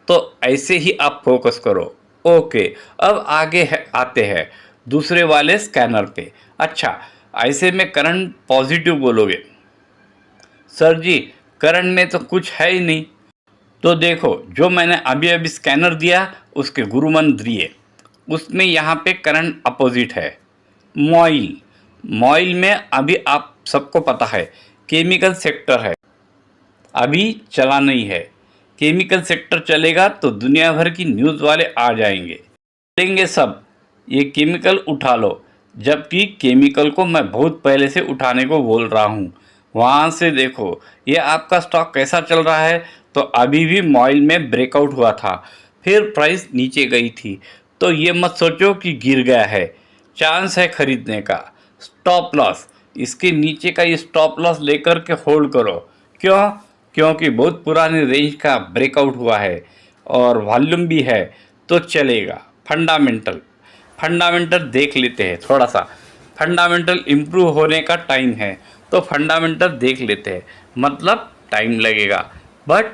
तो ऐसे ही आप फोकस करो। ओके, अब आगे आते हैं दूसरे वाले स्कैनर पे। अच्छा, ऐसे में करंट पॉजिटिव बोलोगे, सर जी करंट में तो कुछ है ही नहीं। तो देखो जो मैंने अभी अभी स्कैनर दिया उसके गुरु मंत्र दिए, उसमें यहाँ पे करंट अपोजिट है। मॉइल में अभी आप सबको पता है केमिकल सेक्टर है, अभी चला नहीं है। केमिकल सेक्टर चलेगा तो दुनिया भर की न्यूज़ वाले आ जाएंगे, लेंगे सब ये केमिकल उठा लो, जबकि केमिकल को मैं बहुत पहले से उठाने को बोल रहा हूँ। वहाँ से देखो ये आपका स्टॉक कैसा चल रहा है। तो अभी भी मॉइल में ब्रेकआउट हुआ था, फिर प्राइस नीचे गई थी, तो ये मत सोचो कि गिर गया है, चांस है खरीदने का। स्टॉप लॉस, इसके नीचे का ये स्टॉप लॉस लेकर के होल्ड करो। क्यों? क्योंकि बहुत पुरानी रेंज का ब्रेकआउट हुआ है और वॉल्यूम भी है, तो चलेगा। फंडामेंटल देख लेते हैं, थोड़ा सा फंडामेंटल इम्प्रूव होने का टाइम है, तो फंडामेंटल देख लेते हैं, मतलब टाइम लगेगा, बट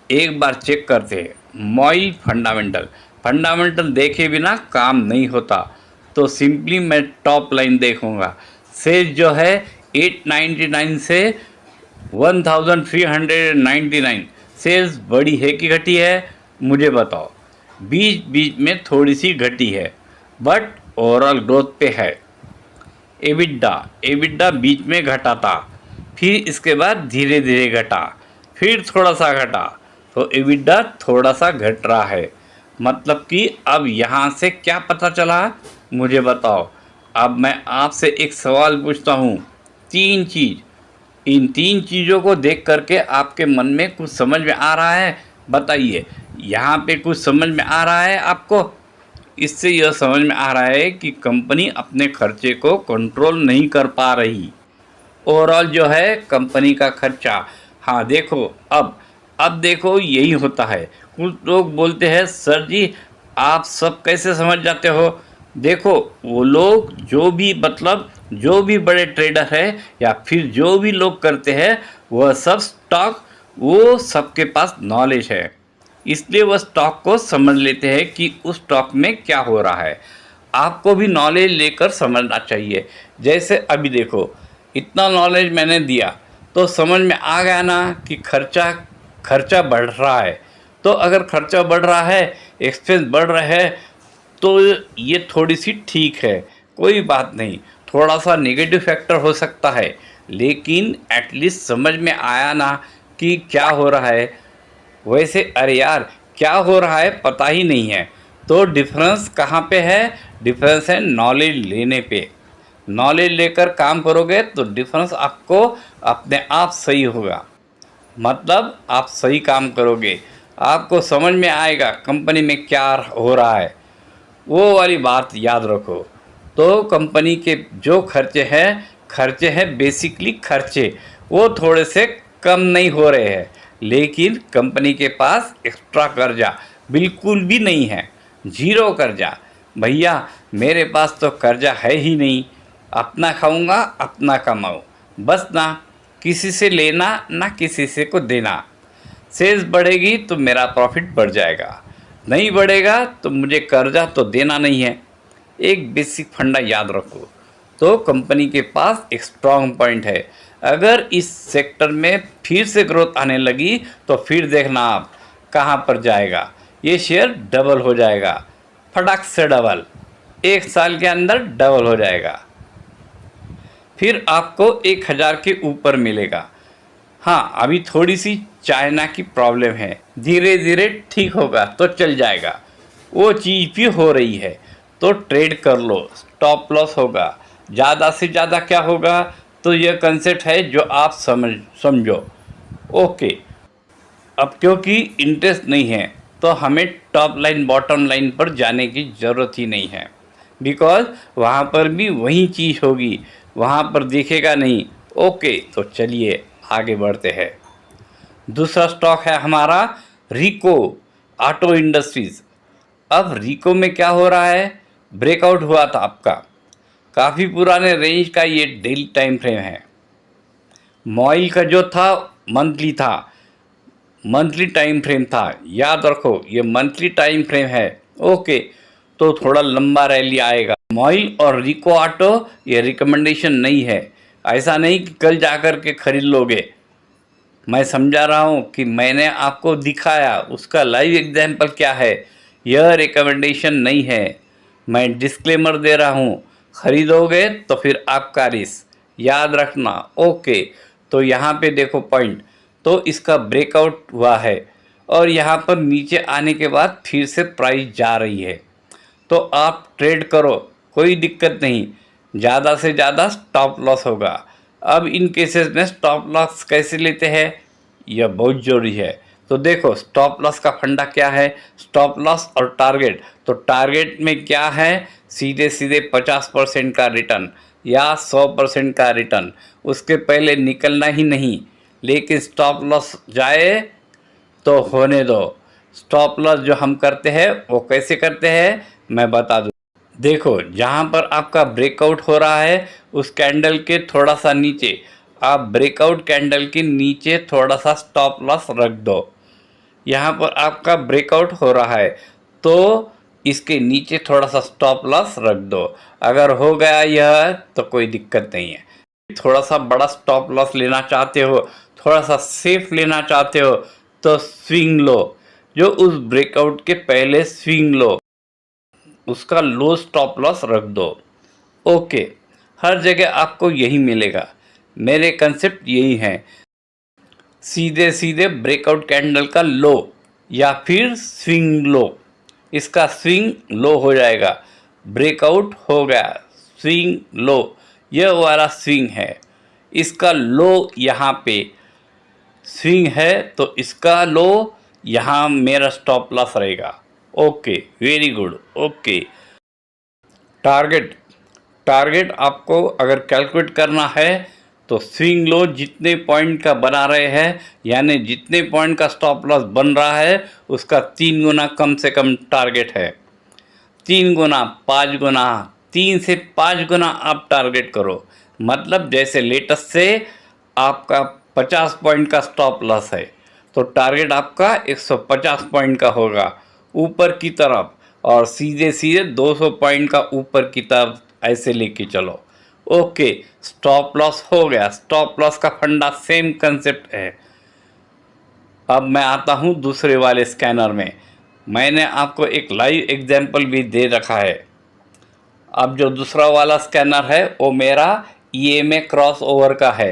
एक बार चेक करते हैं। मॉइल फंडामेंटल देखे बिना काम नहीं होता। तो सिंपली मैं टॉप लाइन देखूंगा, सेज जो है 899 से 1399, सेल्स बड़ी है कि घटी है मुझे बताओ। बीच बीच में थोड़ी सी घटी है बट ओवरऑल ग्रोथ पे है। एबिडा बीच में घटा था, फिर इसके बाद धीरे धीरे घटा, फिर थोड़ा सा घटा, तो एबिडा थोड़ा सा घट रहा है। मतलब कि अब यहाँ से क्या पता चला मुझे बताओ। अब मैं आपसे एक सवाल पूछता हूँ, 3 चीज़, इन तीन चीज़ों को देख करके आपके मन में कुछ समझ में आ रहा है? बताइए, यहाँ पे कुछ समझ में आ रहा है आपको? इससे यह समझ में आ रहा है कि कंपनी अपने खर्चे को कंट्रोल नहीं कर पा रही। ओवरऑल जो है कंपनी का खर्चा, हाँ देखो, अब देखो यही होता है। कुछ लोग बोलते हैं सर जी आप सब कैसे समझ जाते हो? देखो वो लोग जो भी मतलब जो भी बड़े ट्रेडर है या फिर जो भी लोग करते हैं वह सब स्टॉक, वो सबके पास नॉलेज है, इसलिए वह स्टॉक को समझ लेते हैं कि उस स्टॉक में क्या हो रहा है। आपको भी नॉलेज लेकर समझना चाहिए। जैसे अभी देखो, इतना नॉलेज मैंने दिया तो समझ में आ गया ना कि खर्चा खर्चा बढ़ रहा है। तो अगर खर्चा बढ़ रहा है, एक्सपेंस बढ़ रहा है, तो ये थोड़ी सी ठीक है, कोई बात नहीं, थोड़ा सा नेगेटिव फैक्टर हो सकता है, लेकिन एटलीस्ट समझ में आया ना कि क्या हो रहा है। वैसे अरे यार क्या हो रहा है पता ही नहीं है, तो डिफरेंस कहाँ पे है? डिफरेंस है नॉलेज लेने पे। नॉलेज लेकर काम करोगे तो डिफरेंस आपको अपने आप सही होगा, मतलब आप सही काम करोगे, आपको समझ में आएगा कंपनी में क्या हो रहा है। वो वाली बात याद रखो। तो कंपनी के जो खर्चे हैं बेसिकली खर्चे, वो थोड़े से कम नहीं हो रहे हैं, लेकिन कंपनी के पास एक्स्ट्रा कर्जा बिल्कुल भी नहीं है, जीरो कर्जा। भैया मेरे पास तो कर्जा है ही नहीं, अपना खाऊंगा अपना कमाऊँ, बस ना किसी से लेना ना किसी से को देना। सेल्स बढ़ेगी तो मेरा प्रॉफिट बढ़ जाएगा, नहीं बढ़ेगा तो मुझे कर्जा तो देना नहीं है। एक बेसिक फंडा याद रखो। तो कंपनी के पास एक स्ट्रॉन्ग पॉइंट है, अगर इस सेक्टर में फिर से ग्रोथ आने लगी तो फिर देखना आप कहाँ पर जाएगा, ये शेयर डबल हो जाएगा, फटाक से डबल, 1 साल के अंदर डबल हो जाएगा, फिर आपको 1000 के ऊपर मिलेगा। हाँ अभी थोड़ी सी चाइना की प्रॉब्लम है, धीरे धीरे ठीक होगा तो चल जाएगा, वो चीज़ भी हो रही है, तो ट्रेड कर लो, स्टॉप लॉस होगा, ज़्यादा से ज़्यादा क्या होगा, तो यह कंसेप्ट है जो आप समझो। ओके, अब क्योंकि इंटरेस्ट नहीं है तो हमें टॉप लाइन बॉटम लाइन पर जाने की ज़रूरत ही नहीं है, बिकॉज वहाँ पर भी वही चीज़ होगी, वहाँ पर दिखेगा नहीं। ओके, तो चलिए आगे बढ़ते हैं। दूसरा स्टॉक है हमारा रिको ऑटो इंडस्ट्रीज़। अब रिको में क्या हो रहा है? ब्रेकआउट हुआ था आपका, काफ़ी पुराने रेंज का ये डेली टाइम फ्रेम है। मॉइल का जो था मंथली था, मंथली टाइम फ्रेम था, याद रखो ये मंथली टाइम फ्रेम है। ओके, तो थोड़ा लंबा रैली आएगा। मॉइल और रिको ऑटो ये रिकमेंडेशन नहीं है, ऐसा नहीं कि कल जाकर के खरीद लोगे। मैं समझा रहा हूँ कि मैंने आपको दिखाया, उसका लाइव एग्जाम्पल क्या है, यह रिकमेंडेशन नहीं है। मैं डिस्क्लेमर दे रहा हूँ, खरीदोगे तो फिर आपका रिस्क, याद रखना। ओके, तो यहाँ पे देखो पॉइंट, तो इसका ब्रेकआउट हुआ है और यहाँ पर नीचे आने के बाद फिर से प्राइस जा रही है, तो आप ट्रेड करो, कोई दिक्कत नहीं, ज़्यादा से ज़्यादा स्टॉप लॉस होगा। अब इन केसेस में स्टॉप लॉस कैसे लेते हैं, यह बहुत ज़रूरी है। तो देखो स्टॉप लॉस का फंडा क्या है, स्टॉप लॉस और टारगेट। तो टारगेट में क्या है, सीधे सीधे 50% का रिटर्न या 100% का रिटर्न, उसके पहले निकलना ही नहीं। लेकिन स्टॉप लॉस जाए तो होने दो। स्टॉप लॉस जो हम करते हैं वो कैसे करते हैं मैं बता दूँ। देखो जहाँ पर आपका ब्रेकआउट हो रहा है उस कैंडल के थोड़ा सा नीचे, आप ब्रेकआउट कैंडल के नीचे थोड़ा सा स्टॉप लॉस रख दो। यहाँ पर आपका ब्रेकआउट हो रहा है तो इसके नीचे थोड़ा सा स्टॉप लॉस रख दो। अगर हो गया यह तो कोई दिक्कत नहीं है। थोड़ा सा बड़ा स्टॉप लॉस लेना चाहते हो, थोड़ा सा सेफ लेना चाहते हो, तो स्विंग लो, जो उस ब्रेकआउट के पहले स्विंग लो, उसका लो स्टॉप लॉस रख दो। ओके, हर जगह आपको यही मिलेगा, मेरे कंसेप्ट यही हैं। सीधे सीधे ब्रेकआउट कैंडल का लो या फिर स्विंग लो, इसका स्विंग लो हो जाएगा, ब्रेकआउट हो गया, स्विंग लो, यह वाला स्विंग है। इसका लो यहाँ पे स्विंग है तो इसका लो यहाँ मेरा स्टॉप लॉस रहेगा। Okay, very good. Okay, target target आपको अगर कैलकुलेट करना है तो स्विंग लो जितने पॉइंट का बना रहे हैं, यानी जितने पॉइंट का स्टॉप लॉस बन रहा है उसका 3 गुना कम से कम टारगेट है। 3 गुना, 5 गुना, 3 से 5 गुना आप टारगेट करो। मतलब जैसे लेटेस्ट से आपका 50 पॉइंट का स्टॉप लॉस है तो टारगेट आपका 150 पॉइंट का होगा ऊपर की तरफ, और सीधे सीधे 200 पॉइंट का ऊपर की तरफ ऐसे लेके चलो। ओके, स्टॉप लॉस हो गया। स्टॉप लॉस का फंडा सेम कंसेप्ट है। अब मैं आता हूँ दूसरे वाले स्कैनर में। मैंने आपको एक लाइव एग्जांपल भी दे रखा है। अब जो दूसरा वाला स्कैनर है वो मेरा ईएमए क्रॉस ओवर का है।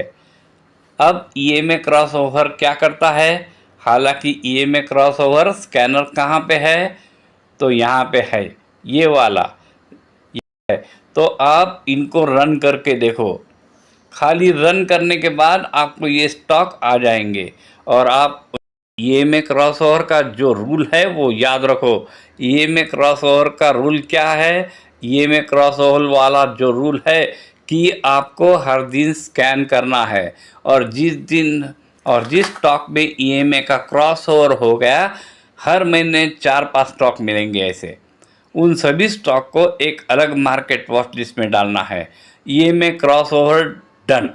अब ईएमए क्रॉस ओवर क्या करता है? हालांकि ईएमए क्रॉस ओवर स्कैनर कहाँ पे है? तो यहाँ पे है, ये वाला है। तो आप इनको रन करके देखो। खाली रन करने के बाद आपको ये स्टॉक आ जाएंगे। और आप ईएमए क्रॉस ओवर का जो रूल है वो याद रखो। ईएमए क्रॉस ओवर का रूल क्या है? ईएमए क्रॉस ओवर वाला जो रूल है कि आपको हर दिन स्कैन करना है, और जिस स्टॉक में ईएमए का क्रॉस ओवर हो गया, हर महीने 4-5 स्टॉक मिलेंगे ऐसे। उन सभी स्टॉक को एक अलग मार्केट वॉच लिस्ट में डालना है। EMA cross over done.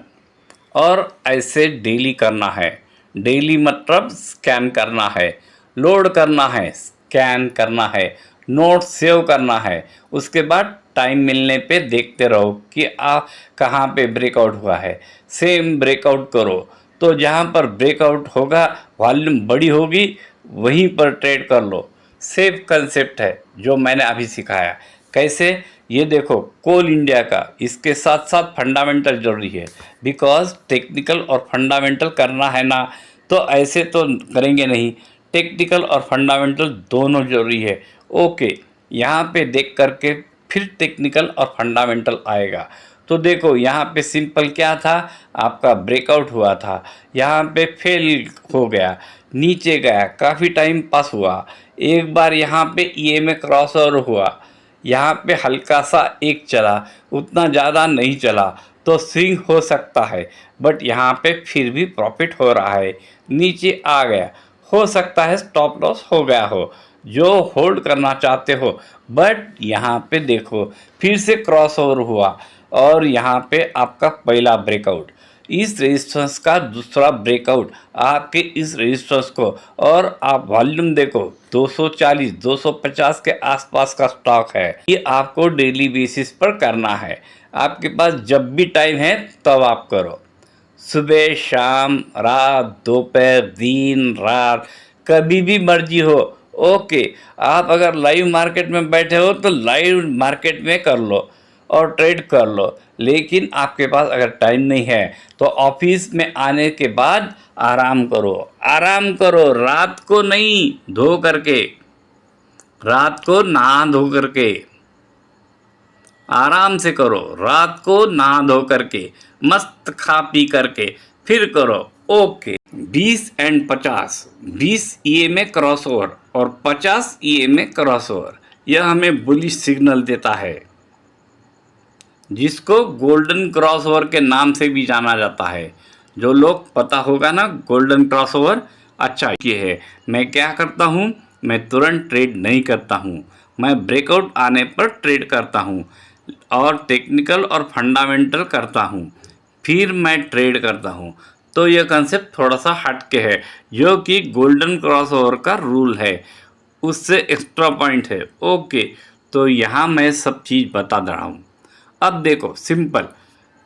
और ऐसे डेली करना है। डेली मतलब स्कैन करना है, लोड करना है, स्कैन करना है, नोट सेव करना है। उसके बाद टाइम मिलने पे देखते रहो कि आप कहाँ पे ब्रेकआउट हुआ है। सेम ब्रेकआउट करो। तो जहाँ पर ब्रेकआउट होगा, वॉल्यूम बड़ी होगी, वहीं पर ट्रेड कर लो। सेफ कंसेप्ट है जो मैंने अभी सिखाया। कैसे? ये देखो, कोल इंडिया का, इसके साथ साथ फंडामेंटल जरूरी है। बिकॉज टेक्निकल और फंडामेंटल करना है ना, तो ऐसे तो करेंगे नहीं। टेक्निकल और फंडामेंटल दोनों जरूरी है। ओके, यहाँ पे देख करके फिर टेक्निकल और फंडामेंटल आएगा। तो देखो यहाँ पे सिंपल क्या था, आपका ब्रेकआउट हुआ था, यहाँ पे फेल हो गया, नीचे गया, काफ़ी टाइम पास हुआ। एक बार यहाँ पे ईएमए क्रॉस ओवर हुआ, यहाँ पे हल्का सा एक चला, उतना ज़्यादा नहीं चला, तो स्विंग हो सकता है। बट यहाँ पे फिर भी प्रॉफिट हो रहा है, नीचे आ गया, हो सकता है स्टॉप लॉस हो गया हो, जो होल्ड करना चाहते हो। बट यहाँ पे देखो फिर से क्रॉस ओवर हुआ, और यहाँ पे आपका पहला ब्रेकआउट, इस रेजिस्टेंस का दूसरा ब्रेकआउट आपके इस रेजिस्टेंस को, और आप वॉल्यूम देखो 240 250 के आसपास का स्टॉक है। ये आपको डेली बेसिस पर करना है। आपके पास जब भी टाइम है तब आप करो, सुबह, शाम, रात, दोपहर, दिन, रात, कभी भी मर्जी हो। ओके, आप अगर लाइव मार्केट में बैठे हो तो लाइव मार्केट में कर लो और ट्रेड कर लो। लेकिन आपके पास अगर टाइम नहीं है तो ऑफिस में आने के बाद आराम करो। आराम करो, रात को नहीं, धो करके, रात को नहा धो करके आराम से करो। रात को नहा धो करके मस्त खा पी करके फिर करो। Okay, 20 and 50, 20 EMA cross over और 50 ईएमए क्रॉस ओवर, यह हमें बुलिश सिग्नल देता है, जिसको गोल्डन क्रॉस ओवर के नाम से भी जाना जाता है। जो लोग पता होगा ना गोल्डन क्रॉस ओवर, अच्छा ये है। मैं क्या करता हूँ, मैं तुरंत ट्रेड नहीं करता हूँ, मैं ब्रेकआउट आने पर ट्रेड करता हूँ और टेक्निकल और फंडामेंटल करता हूँ, फिर मैं ट्रेड करता हूँ। तो यह कंसेप्ट थोड़ा सा हटके है, जो कि गोल्डन क्रॉस ओवर का रूल है, उससे एक्स्ट्रा पॉइंट है। ओके, तो यहाँ मैं सब चीज़ बता दे रहा हूँ। अब देखो सिंपल,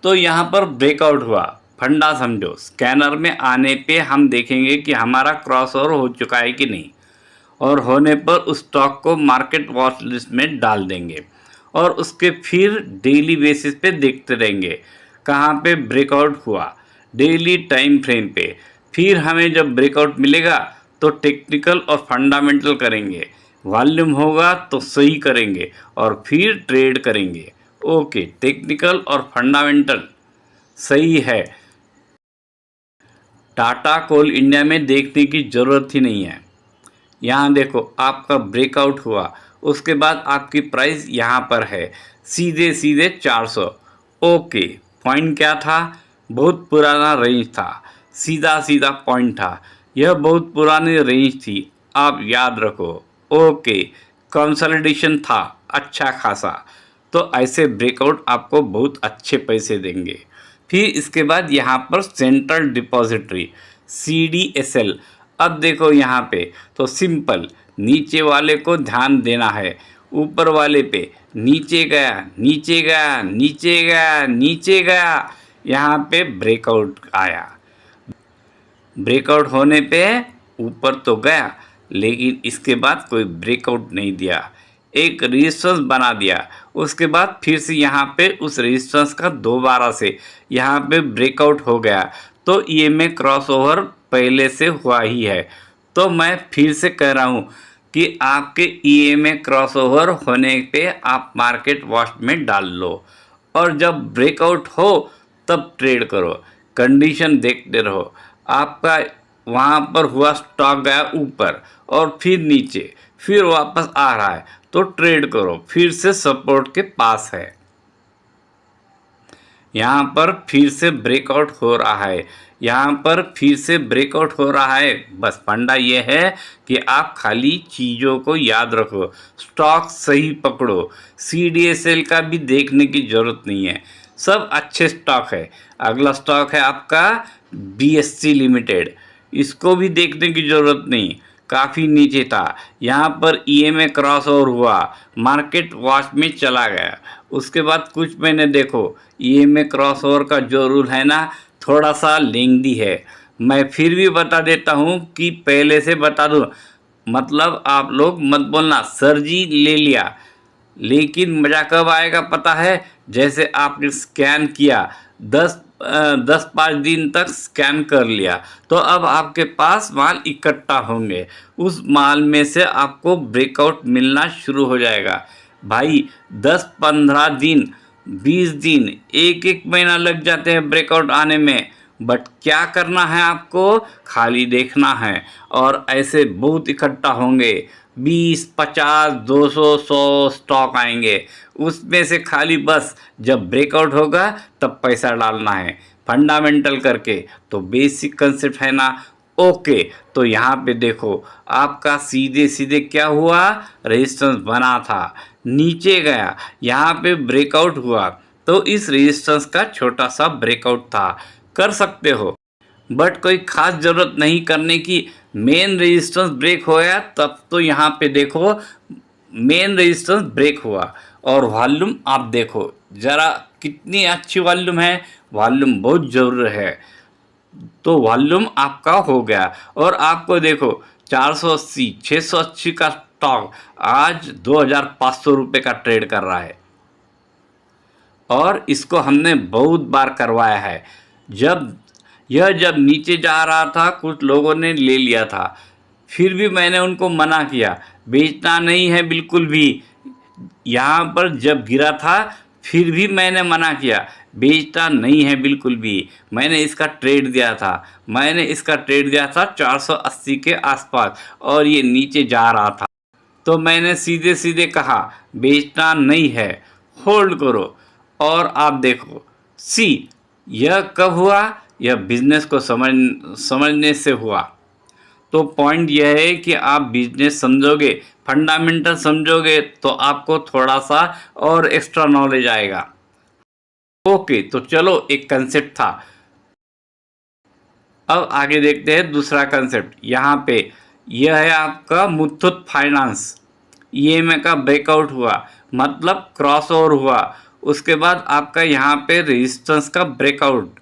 तो यहाँ पर ब्रेकआउट हुआ, फंडा समझो। स्कैनर में आने पे हम देखेंगे कि हमारा क्रॉस ओवर हो चुका है कि नहीं, और होने पर उस स्टॉक को मार्केट वॉच लिस्ट में डाल देंगे, और उसके फिर डेली बेसिस पे देखते रहेंगे कहाँ पे ब्रेकआउट हुआ, डेली टाइम फ्रेम पे। फिर हमें जब ब्रेकआउट मिलेगा तो टेक्निकल और फंडामेंटल करेंगे, वॉल्यूम होगा तो सही करेंगे और फिर ट्रेड करेंगे। ओके, टेक्निकल और फंडामेंटल सही है टाटा कोल इंडिया में देखने की ज़रूरत ही नहीं है। यहाँ देखो आपका ब्रेकआउट हुआ, उसके बाद आपकी प्राइस यहाँ पर है सीधे सीधे 400। ओके, पॉइंट क्या था? बहुत पुराना रेंज था, सीधा सीधा पॉइंट था, यह बहुत पुरानी रेंज थी, आप याद रखो। ओके, कंसोलिडेशन था अच्छा खासा, तो ऐसे ब्रेकआउट आपको बहुत अच्छे पैसे देंगे। फिर इसके बाद यहाँ पर सेंट्रल डिपॉजिटरी CDSL। अब देखो यहाँ पे तो सिंपल, नीचे वाले को ध्यान देना है, ऊपर वाले पे नीचे गया नीचे गया नीचे गया नीचे गया, यहाँ पे ब्रेकआउट आया। ब्रेकआउट होने पे ऊपर तो गया, लेकिन इसके बाद कोई ब्रेकआउट नहीं दिया, एक रेजिस्टेंस बना दिया। उसके बाद फिर से यहाँ पे उस रेजिस्टेंस का दोबारा से यहाँ पे ब्रेकआउट हो गया, तो EMA क्रॉसओवर पहले से हुआ ही है। तो मैं फिर से कह रहा हूँ कि आपके EMA क्रॉसओवर होने पे आप मार्केट वॉच में डाल लो, और जब ब्रेकआउट हो तब ट्रेड करो, कंडीशन देखते रहो। आपका वहाँ पर हुआ, स्टॉक गया ऊपर और फिर नीचे, फिर वापस आ रहा है तो ट्रेड करो, फिर से सपोर्ट के पास है। यहाँ पर फिर से ब्रेकआउट हो रहा है, यहाँ पर फिर से ब्रेकआउट हो रहा है। बस फंडा ये है कि आप खाली चीज़ों को याद रखो, स्टॉक सही पकड़ो, CDSL का भी देखने की ज़रूरत नहीं है, सब अच्छे स्टॉक है। अगला स्टॉक है आपका BSC लिमिटेड, इसको भी देखने की ज़रूरत नहीं, काफ़ी नीचे था, यहाँ पर EMA क्रॉस ओवर हुआ, मार्केट वॉच में चला गया। उसके बाद कुछ महीने देखो, EMA क्रॉस ओवर का जो रूल है ना, थोड़ा सा लेंदी है। मैं फिर भी बता देता हूँ कि पहले से बता दूँ, मतलब आप लोग मत बोलना सर जी ले लिया, लेकिन मज़ा कब आएगा पता है? जैसे आपने स्कैन किया, 10-5 दिन तक स्कैन कर लिया, तो अब आपके पास माल इकट्ठा होंगे, उस माल में से आपको ब्रेकआउट मिलना शुरू हो जाएगा। भाई 10-15 दिन, 20 दिन, एक महीना लग जाते हैं ब्रेकआउट आने में, बट क्या करना है आपको? खाली देखना है, और ऐसे बहुत इकट्ठा होंगे, 20, 50, 200, 100 स्टॉक आएंगे, उसमें से खाली बस जब ब्रेकआउट होगा तब पैसा डालना है, फंडामेंटल करके। तो बेसिक कंसेप्ट है ना। ओके, तो यहाँ पे देखो आपका सीधे सीधे क्या हुआ, रेजिस्टेंस बना था, नीचे गया, यहाँ पे ब्रेकआउट हुआ, तो इस रेजिस्टेंस का छोटा सा ब्रेकआउट था, कर सकते हो, बट कोई ख़ास ज़रूरत नहीं करने की। मेन रेजिस्टेंस ब्रेक हो गया तब तो यहाँ पे देखो मेन रेजिस्टेंस ब्रेक हुआ, और वॉल्यूम आप देखो ज़रा कितनी अच्छी वॉल्यूम है, वॉल्यूम बहुत ज़रूरी है। तो वॉल्यूम आपका हो गया, और आपको देखो 480, 680 का स्टॉक आज 2500 रुपये का ट्रेड कर रहा है, और इसको हमने बहुत बार करवाया है। जब नीचे जा रहा था कुछ लोगों ने ले लिया था, फिर भी मैंने उनको मना किया, बेचना नहीं है बिल्कुल भी। यहाँ पर जब गिरा था फिर भी मैंने मना किया, बेचना नहीं है बिल्कुल भी। मैंने इसका ट्रेड दिया था 480 के आसपास, और ये नीचे जा रहा था, तो मैंने सीधे सीधे कहा बेचना नहीं है, होल्ड करो। और आप देखो यह कब हुआ? यह बिजनेस को समझने से हुआ। तो पॉइंट यह है कि आप बिजनेस समझोगे, फंडामेंटल समझोगे, तो आपको थोड़ा सा और एक्स्ट्रा नॉलेज आएगा। ओके, तो चलो एक कंसेप्ट था, अब आगे देखते हैं दूसरा कंसेप्ट। यहाँ पे यह है आपका मुथूट फाइनेंस, EMA का ब्रेकआउट हुआ, मतलब क्रॉस ओवर हुआ, उसके बाद आपका यहाँ पे रेजिस्टेंस का ब्रेकआउट।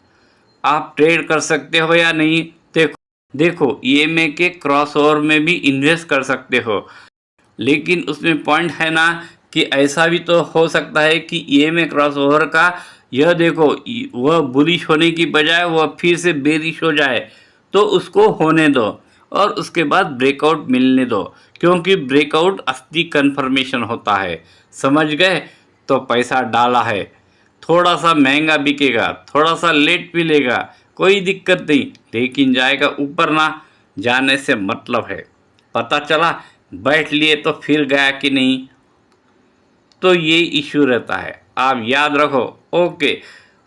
आप ट्रेड कर सकते हो या नहीं? देखो EMA के क्रॉस ओवर में भी इन्वेस्ट कर सकते हो, लेकिन उसमें पॉइंट है ना कि ऐसा भी तो हो सकता है कि EMA क्रॉस ओवर का यह देखो वह बुलिश होने की बजाय वह फिर से बेरिश हो जाए, तो उसको होने दो और उसके बाद ब्रेकआउट मिलने दो, क्योंकि ब्रेकआउट असली कन्फर्मेशन होता है। समझ गए? तो पैसा डाला है, थोड़ा सा महंगा बिकेगा, थोड़ा सा लेट मिलेगा, कोई दिक्कत नहीं, लेकिन जाएगा ऊपर ना, जाने से मतलब है। पता चला बैठ लिए तो फिर गया कि नहीं, तो ये इश्यू रहता है, आप याद रखो। ओके,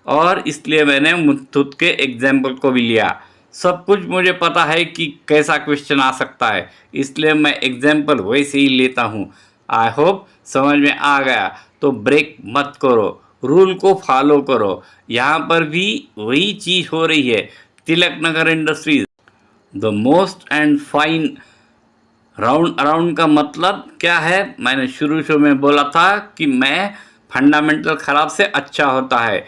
और इसलिए मैंने मुथूट के एग्जाम्पल को भी लिया। सब कुछ मुझे पता है कि कैसा क्वेश्चन आ सकता है, इसलिए मैं एग्जाम्पल वैसे ही लेता हूँ। आई होप समझ में आ गया। तो ब्रेक मत करो, रूल को फॉलो करो। यहाँ पर भी वही चीज़ हो रही है। Tilak Nagar industries the most and fine round around का मतलब क्या है? मैंने शुरू में बोला था कि मैं फंडामेंटल ख़राब से अच्छा होता है,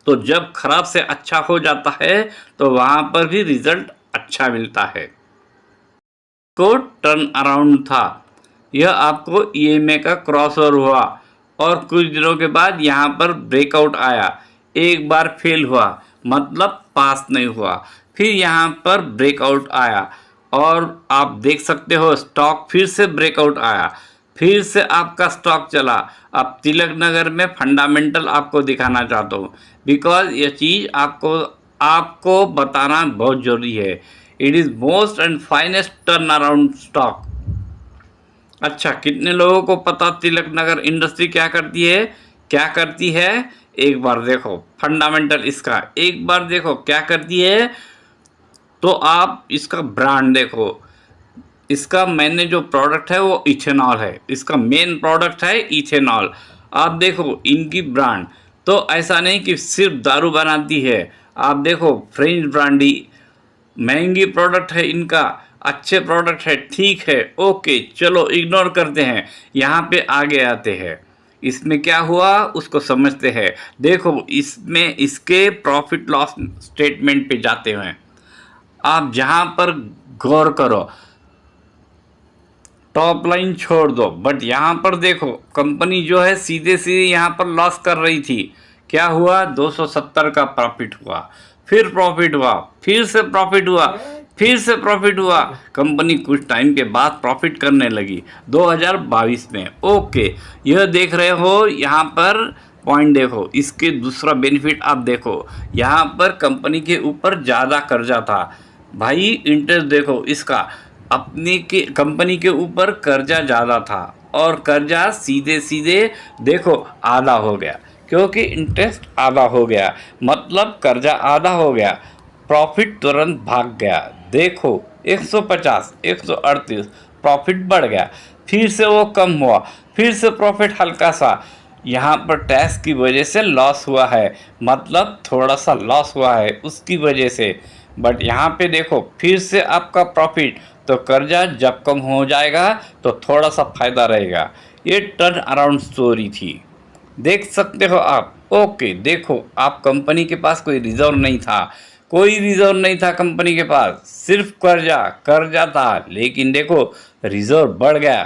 तो जब ख़राब से अच्छा हो जाता है तो वहाँ पर भी रिज़ल्ट अच्छा मिलता है। को टर्न अराउंड था, यह आपको ईएमए का क्रॉसओवर हुआ और कुछ दिनों के बाद यहाँ पर ब्रेकआउट आया। एक बार फेल हुआ मतलब पास नहीं हुआ, फिर यहाँ पर ब्रेकआउट आया और आप देख सकते हो स्टॉक फिर से ब्रेकआउट आया, फिर से आपका स्टॉक चला। अब तिलक नगर में फंडामेंटल आपको दिखाना चाहता हूँ, बिकॉज ये चीज़ आपको बताना बहुत ज़रूरी है। It is most and finest turn around stock. अच्छा, कितने लोगों को पता तिलक नगर इंडस्ट्री क्या करती है? क्या करती है एक बार देखो, फंडामेंटल इसका एक बार देखो क्या करती है। तो आप इसका ब्रांड देखो, इसका मैंने जो प्रोडक्ट है वो इथेनॉल है, इसका मेन प्रोडक्ट है इथेनॉल। आप देखो इनकी ब्रांड, तो ऐसा नहीं कि सिर्फ दारू बनाती है। आप देखो फ्रेंच ब्रांडी, महंगी प्रोडक्ट है इनका, अच्छे प्रोडक्ट है, ठीक है, ओके चलो इग्नोर करते हैं, यहाँ पे आगे आते हैं। इसमें क्या हुआ उसको समझते हैं। देखो इसमें इसके प्रॉफिट लॉस स्टेटमेंट पे जाते हैं, आप जहाँ पर गौर करो। टॉप लाइन छोड़ दो, बट यहाँ पर देखो कंपनी जो है सीधे सीधे यहाँ पर लॉस कर रही थी। क्या हुआ? 270 का प्रॉफिट हुआ, फिर प्रॉफिट हुआ, फिर से प्रॉफिट हुआ, फिर से प्रॉफिट हुआ। कंपनी कुछ टाइम के बाद प्रॉफिट करने लगी 2022 में। ओके, यह देख रहे हो यहाँ पर पॉइंट देखो, इसके दूसरा बेनिफिट आप देखो, यहाँ पर कंपनी के ऊपर ज़्यादा कर्जा था भाई। इंटरेस्ट देखो इसका, अपनी के कंपनी के ऊपर कर्जा ज़्यादा था और कर्जा सीधे सीधे देखो आधा हो गया, क्योंकि इंटरेस्ट आधा हो गया, मतलब कर्जा आधा हो गया, प्रॉफिट तुरंत भाग गया। देखो 150, 138 प्रॉफिट बढ़ गया, फिर से वो कम हुआ, फिर से प्रॉफिट हल्का सा। यहाँ पर टैक्स की वजह से लॉस हुआ है, मतलब थोड़ा सा लॉस हुआ है उसकी वजह से। बट यहाँ पे देखो फिर से आपका प्रॉफिट, तो कर्जा जब कम हो जाएगा तो थोड़ा सा फायदा रहेगा। ये टर्न अराउंड स्टोरी थी, देख सकते हो आप। ओके, देखो आप कंपनी के पास कोई रिजर्व नहीं था, कोई रिजर्व नहीं था कंपनी के पास, सिर्फ कर्जा था, लेकिन देखो रिजर्व बढ़ गया,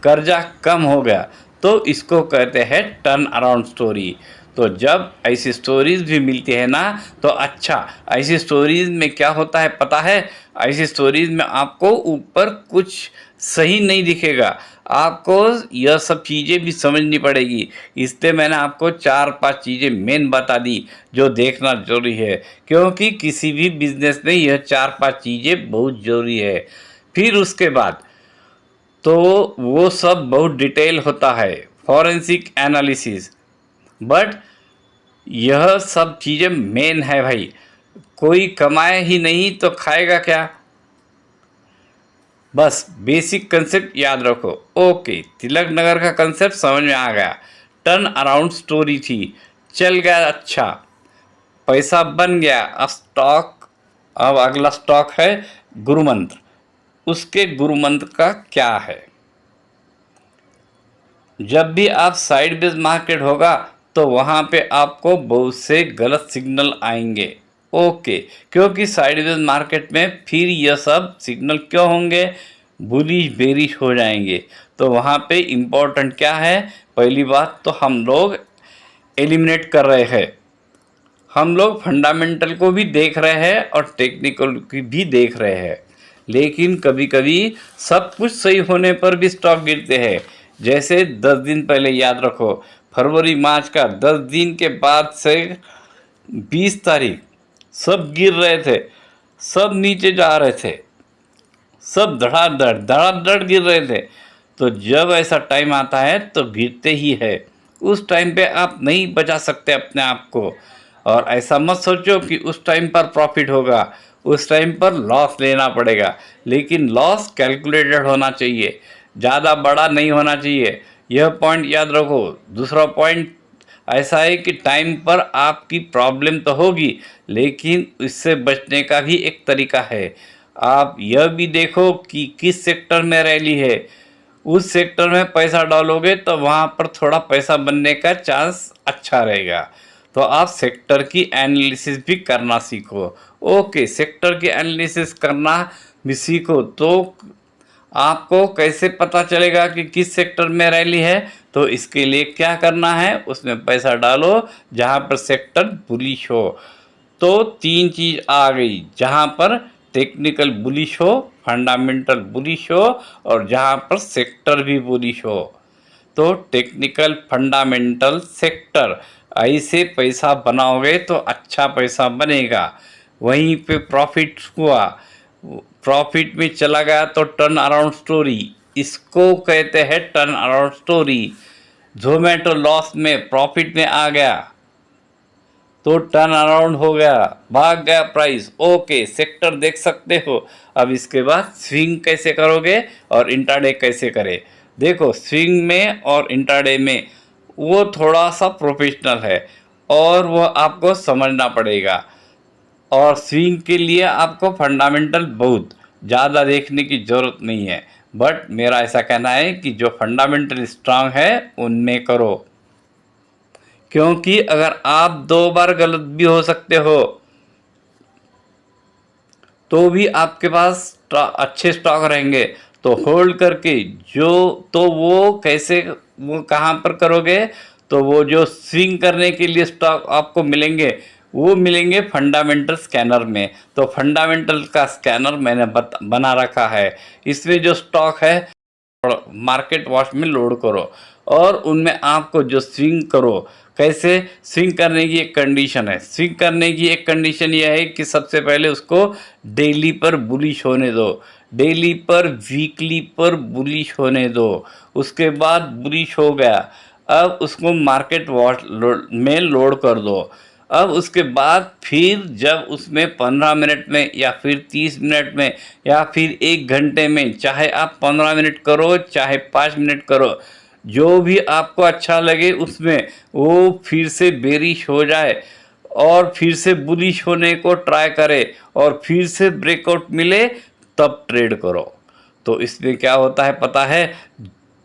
कर्जा कम हो गया, तो इसको कहते हैं टर्न अराउंड स्टोरी। तो जब ऐसी स्टोरीज भी मिलती है ना, तो अच्छा, ऐसी स्टोरीज में क्या होता है पता है? ऐसी स्टोरीज में आपको ऊपर कुछ सही नहीं दिखेगा, आपको यह सब चीज़ें भी समझनी पड़ेगी। इसलिए मैंने आपको 4-5 चीज़ें मेन बता दी जो देखना जरूरी है, क्योंकि किसी भी बिजनेस में यह 4-5 चीज़ें बहुत ज़रूरी है। फिर उसके बाद तो वो सब बहुत डिटेल होता है, फॉरेंसिक एनालिसिस, बट यह सब चीज़ें मेन है भाई। कोई कमाए ही नहीं तो खाएगा क्या? बस बेसिक कंसेप्ट याद रखो। ओके, तिलक नगर का कंसेप्ट समझ में आ गया। टर्न अराउंड स्टोरी थी, चल गया, अच्छा पैसा बन गया। अब स्टॉक, अब अगला स्टॉक है गुरुमंत्र। उसके गुरुमंत्र का क्या है? जब भी आप साइड बेस मार्केट होगा तो वहाँ पे आपको बहुत से गलत सिग्नल आएंगे। ओके, क्योंकि साइड बेस मार्केट में फिर यह सब सिग्नल क्यों होंगे? बुलिश बेरिश हो जाएंगे। तो वहाँ पे इम्पोर्टेंट क्या है? पहली बात तो हम लोग एलिमिनेट कर रहे हैं, हम लोग फंडामेंटल को भी देख रहे हैं और टेक्निकल की भी देख रहे हैं, लेकिन कभी कभी सब कुछ सही होने पर भी स्टॉक गिरते हैं। जैसे 10 दिन पहले याद रखो, फरवरी मार्च का 10 दिन के बाद से 20 तारीख सब गिर रहे थे, सब नीचे जा रहे थे, सब धड़ाधड़ गिर रहे थे। तो जब ऐसा टाइम आता है तो गिरते ही है। उस टाइम पे आप नहीं बचा सकते अपने आप को। और ऐसा मत सोचो कि उस टाइम पर प्रॉफिट होगा, उस टाइम पर लॉस लेना पड़ेगा। लेकिन लॉस कैलकुलेटेड होना चाहिए, ज़्यादा बड़ा नहीं होना चाहिए। यह पॉइंट याद रखो। दूसरा पॉइंट ऐसा है कि टाइम पर आपकी प्रॉब्लम तो होगी, लेकिन इससे बचने का भी एक तरीका है। आप यह भी देखो कि किस सेक्टर में रैली है। उस सेक्टर में पैसा डालोगे तो वहाँ पर थोड़ा पैसा बनने का चांस अच्छा रहेगा। तो आप सेक्टर की एनालिसिस भी करना सीखो। ओके, सेक्टर की एनालिसिस करना भी सीखो तो आपको कैसे पता चलेगा कि किस सेक्टर में रैली है। तो इसके लिए क्या करना है, उसमें पैसा डालो जहाँ पर सेक्टर बुलिश हो। तो तीन चीज़ आ गई, जहाँ पर टेक्निकल बुलिश हो, फंडामेंटल बुलिश हो और जहाँ पर सेक्टर भी बुलिश हो। तो टेक्निकल, फंडामेंटल, सेक्टर, ऐसे पैसा बनाओगे तो अच्छा पैसा बनेगा। वहीं पे प्रॉफिट हुआ, प्रॉफिट में चला गया तो टर्न अराउंड स्टोरी, इसको कहते हैं turn around story. Zomato loss में प्रॉफिट में आ गया तो टर्न अराउंड हो गया, भाग गया प्राइस। ओके, सेक्टर देख सकते हो। अब इसके बाद स्विंग कैसे करोगे और इंट्राडे कैसे करें। देखो, स्विंग में और इंट्राडे में वो थोड़ा सा प्रोफेशनल है और वो आपको समझना पड़ेगा। और स्विंग के लिए आपको फंडामेंटल बहुत ज़्यादा देखने की ज़रूरत नहीं है। बट मेरा ऐसा कहना है कि जो फंडामेंटल स्ट्रांग है उनमें करो, क्योंकि अगर आप 2 बार गलत भी हो सकते हो तो भी आपके पास अच्छे स्टॉक रहेंगे। तो होल्ड करके जो, तो वो कैसे, वो कहाँ पर करोगे, तो वो जो स्विंग करने के लिए स्टॉक आपको मिलेंगे वो मिलेंगे फंडामेंटल स्कैनर में। तो फंडामेंटल का स्कैनर मैंने बना रखा है। इसमें जो स्टॉक है मार्केट वॉच में लोड करो और उनमें आपको जो स्विंग करो। कैसे स्विंग करने की एक कंडीशन है, स्विंग करने की एक कंडीशन यह है कि सबसे पहले उसको डेली पर बुलिश होने दो, डेली पर, वीकली पर बुलिश होने दो। उसके बाद बुलिश हो गया, अब उसको मार्केट वॉच में लोड कर दो। अब उसके बाद फिर जब उसमें 15 मिनट में या फिर 30 मिनट में या फिर 1 घंटे में, चाहे आप 15 मिनट करो चाहे 5 मिनट करो, जो भी आपको अच्छा लगे उसमें वो फिर से बेरिश हो जाए और फिर से बुलिश होने को ट्राई करे और फिर से ब्रेकआउट मिले तब ट्रेड करो। तो इसमें क्या होता है पता है,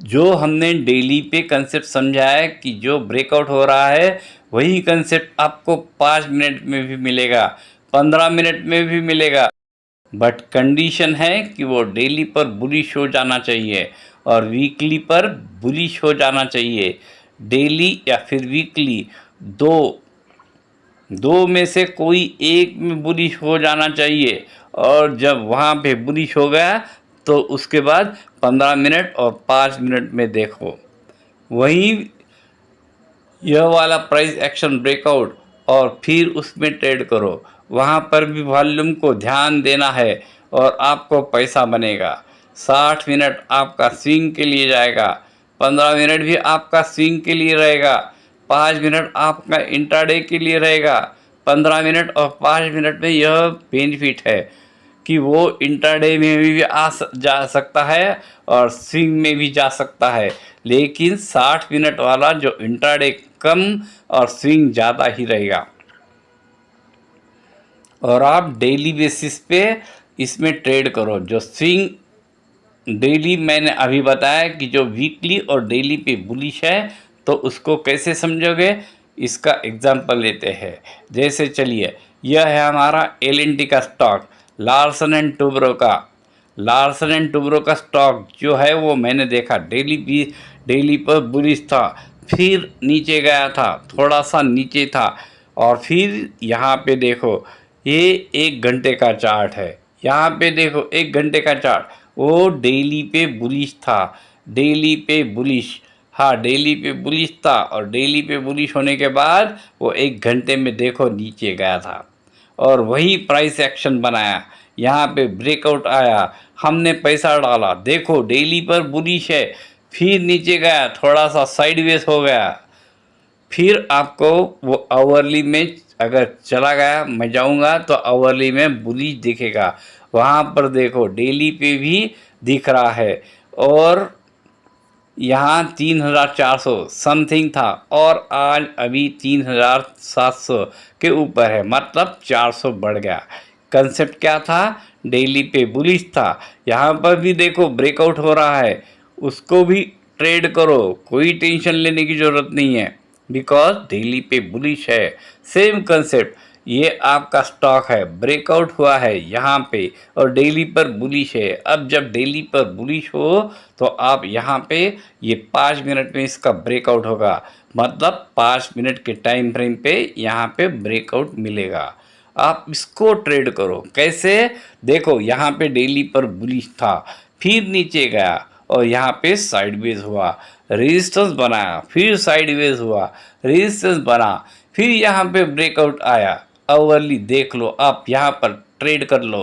जो हमने डेली पे कंसेप्ट समझा है कि जो ब्रेकआउट हो रहा है वही कंसेप्ट आपको 5 मिनट में भी मिलेगा, 15 मिनट में भी मिलेगा। बट कंडीशन है कि वो डेली पर बुलिश हो जाना चाहिए और वीकली पर बुलिश हो जाना चाहिए। डेली या फिर वीकली, दो में से कोई एक में बुलिश हो जाना चाहिए। और जब वहाँ पे बुलिश हो गया तो उसके बाद 15 मिनट और 5 मिनट में देखो, वहीं यह वाला प्राइस एक्शन ब्रेकआउट और फिर उसमें ट्रेड करो। वहाँ पर भी वॉल्यूम को ध्यान देना है और आपको पैसा बनेगा। 60 मिनट आपका स्विंग के लिए जाएगा, 15 मिनट भी आपका स्विंग के लिए रहेगा, 5 मिनट आपका इंट्राडे के लिए रहेगा। 15 मिनट और 5 मिनट में यह बेनिफिट है कि वो इंट्राडे में भी जा सकता है और स्विंग में भी जा सकता है। लेकिन 60 मिनट वाला जो इंट्राडे कम और स्विंग ज़्यादा ही रहेगा। और आप डेली बेसिस पे इसमें ट्रेड करो। जो स्विंग डेली मैंने अभी बताया कि जो वीकली और डेली पे बुलिश है, तो उसको कैसे समझोगे, इसका एग्जांपल लेते हैं। जैसे चलिए, यह है हमारा LNT का स्टॉक, लार्सन एंड टुब्रो का। लार्सन एंड टुब्रो का स्टॉक जो है वो मैंने देखा डेली पर बुलिश था, फिर नीचे गया था, थोड़ा सा नीचे था और फिर यहाँ पे देखो ये 1 घंटे का चार्ट है। यहाँ पे देखो 1 घंटे का चार्ट, वो डेली पे बुलिश था, डेली पे बुलिश, हाँ डेली पे बुलिश था और डेली पे बुलिश होने के बाद वो 1 घंटे में देखो नीचे गया था और वही प्राइस एक्शन बनाया, यहाँ पे ब्रेकआउट आया, हमने पैसा डाला, देखो डेली पर बुलिश है, फिर नीचे गया, थोड़ा सा साइडवेज हो गया, फिर आपको वो आवरली में अगर चला गया, मैं जाऊंगा तो आवरली में बुलिश दिखेगा, वहाँ पर देखो डेली पे भी दिख रहा है, और यहाँ 3400 समथिंग था और आज अभी 3700 के ऊपर है, मतलब 400 बढ़ गया। कंसेप्ट क्या था? डेली पे बुलिश था, यहाँ पर भी देखो ब्रेकआउट हो रहा है, उसको भी ट्रेड करो, कोई टेंशन लेने की ज़रूरत नहीं है, बिकॉज डेली पे बुलिश है। सेम कंसेप्ट, ये आपका स्टॉक है, ब्रेकआउट हुआ है यहाँ पे और डेली पर बुलिश है। अब जब डेली पर बुलिश हो तो आप यहाँ पे ये 5 मिनट में इसका ब्रेकआउट होगा, मतलब 5 मिनट के टाइम फ्रेम पे यहाँ पे ब्रेकआउट मिलेगा। आप इसको ट्रेड करो। कैसे? देखो यहाँ पे डेली पर बुलिश था, फिर नीचे गया और यहाँ पे साइडवेज हुआ, रेजिस्टेंस बनाया, फिर साइडवेज हुआ, रेजिस्टेंस बना, फिर यहाँ पे ब्रेकआउट आया। आवरली देख लो, आप यहाँ पर ट्रेड कर लो।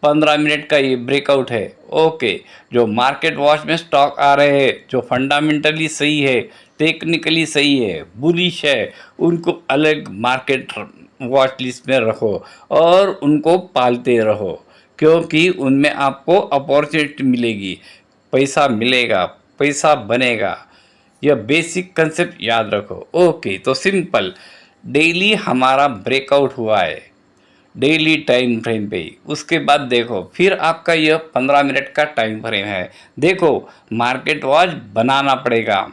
15 मिनट का ये ब्रेकआउट है। ओके, जो मार्केट वॉच में स्टॉक आ रहे हैं, जो फंडामेंटली सही है, टेक्निकली सही है, बुलिश है, उनको अलग मार्केट वॉच लिस्ट में रखो और उनको पालते रहो, क्योंकि उनमें आपको अपॉर्चुनिटी मिलेगी, पैसा मिलेगा, पैसा बनेगा। यह बेसिक कंसेप्ट याद रखो। ओके, तो सिंपल, डेली हमारा ब्रेकआउट हुआ है डेली टाइम फ्रेम पे। उसके बाद देखो फिर आपका यह 15 मिनट का टाइम फ्रेम है। देखो मार्केट वॉच बनाना पड़ेगा।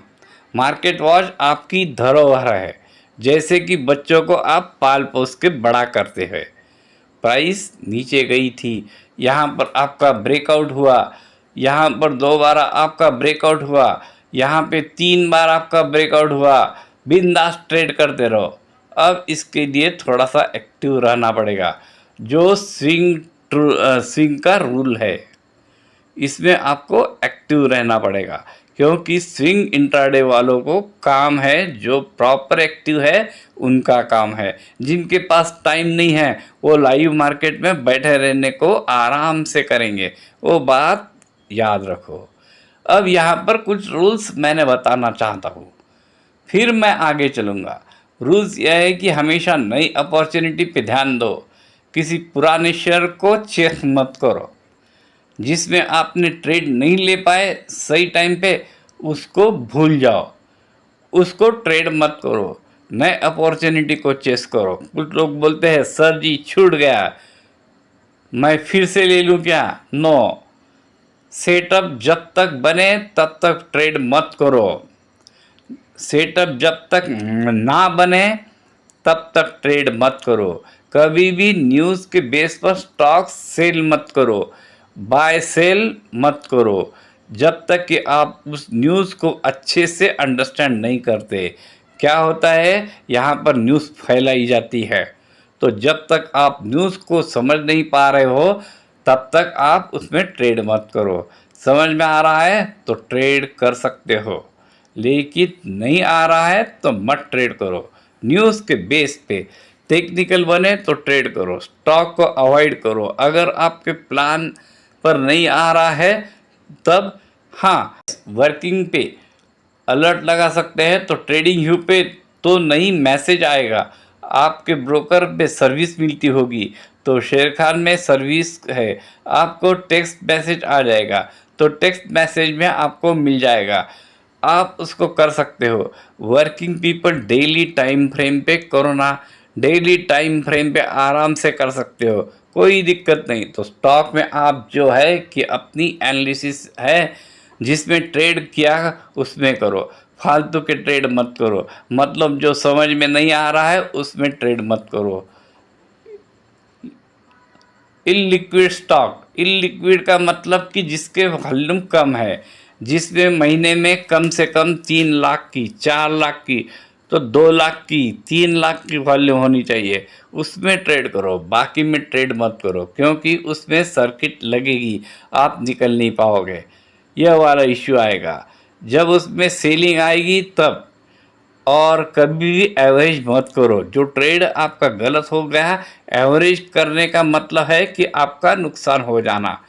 मार्केट वॉच आपकी धरोहर है, जैसे कि बच्चों को आप पाल पोस के बड़ा करते हैं। प्राइस नीचे गई थी, यहाँ पर आपका ब्रेकआउट हुआ, यहाँ पर 2 बार आपका ब्रेकआउट हुआ, यहाँ पे 3 बार आपका ब्रेकआउट हुआ। बिंदास ट्रेड करते रहो। अब इसके लिए थोड़ा सा एक्टिव रहना पड़ेगा। जो स्विंग का रूल है, इसमें आपको एक्टिव रहना पड़ेगा, क्योंकि स्विंग इंट्राडे वालों को काम है, जो प्रॉपर एक्टिव है उनका काम है। जिनके पास टाइम नहीं है वो लाइव मार्केट में बैठे रहने को आराम से करेंगे, वो बात याद रखो। अब यहाँ पर कुछ रूल्स मैंने बताना चाहता हूँ, फिर मैं आगे चलूँगा। रूल्स यह है कि हमेशा नई अपॉर्चुनिटी पे ध्यान दो, किसी पुराने शेयर को चेक मत करो। जिसमें आपने ट्रेड नहीं ले पाए सही टाइम पे, उसको भूल जाओ, उसको ट्रेड मत करो। नए अपॉर्चुनिटी को चेस करो। कुछ लोग बोलते हैं सर जी छूट गया, मैं फिर से ले लूँ क्या? नो, सेटअप जब तक बने तब तक ट्रेड मत करो। सेटअप जब तक ना बने तब तक ट्रेड मत करो। कभी भी न्यूज़ के बेस पर स्टॉक सेल मत करो, बाय सेल मत करो, जब तक कि आप उस न्यूज़ को अच्छे से अंडरस्टैंड नहीं करते। क्या होता है, यहाँ पर न्यूज़ फैलाई जाती है, तो जब तक आप न्यूज़ को समझ नहीं पा रहे हो तब तक आप उसमें ट्रेड मत करो। समझ में आ रहा है तो ट्रेड कर सकते हो, लेकिन नहीं आ रहा है तो मत ट्रेड करो। न्यूज़ के बेस पे टेक्निकल बने तो ट्रेड करो, स्टॉक को अवॉइड करो। अगर आपके प्लान पर नहीं आ रहा है तब हाँ, वर्किंग पे अलर्ट लगा सकते हैं, तो ट्रेडिंग व्यू पे तो नहीं मैसेज आएगा, आपके ब्रोकर पे सर्विस मिलती होगी, तो शेर खान में सर्विस है, आपको टेक्स्ट मैसेज आ जाएगा, तो टेक्स्ट मैसेज में आपको मिल जाएगा, आप उसको कर सकते हो। Working people daily time frame पे करो ना, डेली टाइम फ्रेम पे आराम से कर सकते हो, कोई दिक्कत नहीं। तो स्टॉक में आप जो है कि अपनी एनालिसिस है, जिसमें ट्रेड किया उसमें करो, फालतू के ट्रेड मत करो, मतलब जो समझ में नहीं आ रहा है उसमें ट्रेड मत करो। इलिक्विड स्टॉक, इलिक्विड का मतलब कि जिसके वॉल्यूम कम है, जिसमें महीने में कम से कम 3 लाख की, 4 लाख की, तो 2 लाख की, 3 लाख की वॉल्यूम होनी चाहिए, उसमें ट्रेड करो। बाकी में ट्रेड मत करो, क्योंकि उसमें सर्किट लगेगी, आप निकल नहीं पाओगे, यह वाला इश्यू आएगा। जब उसमें सेलिंग आएगी तब और कभी भी एवरेज मत करो। जो ट्रेड आपका गलत हो गया, एवरेज करने का मतलब है कि आपका नुकसान हो जाना।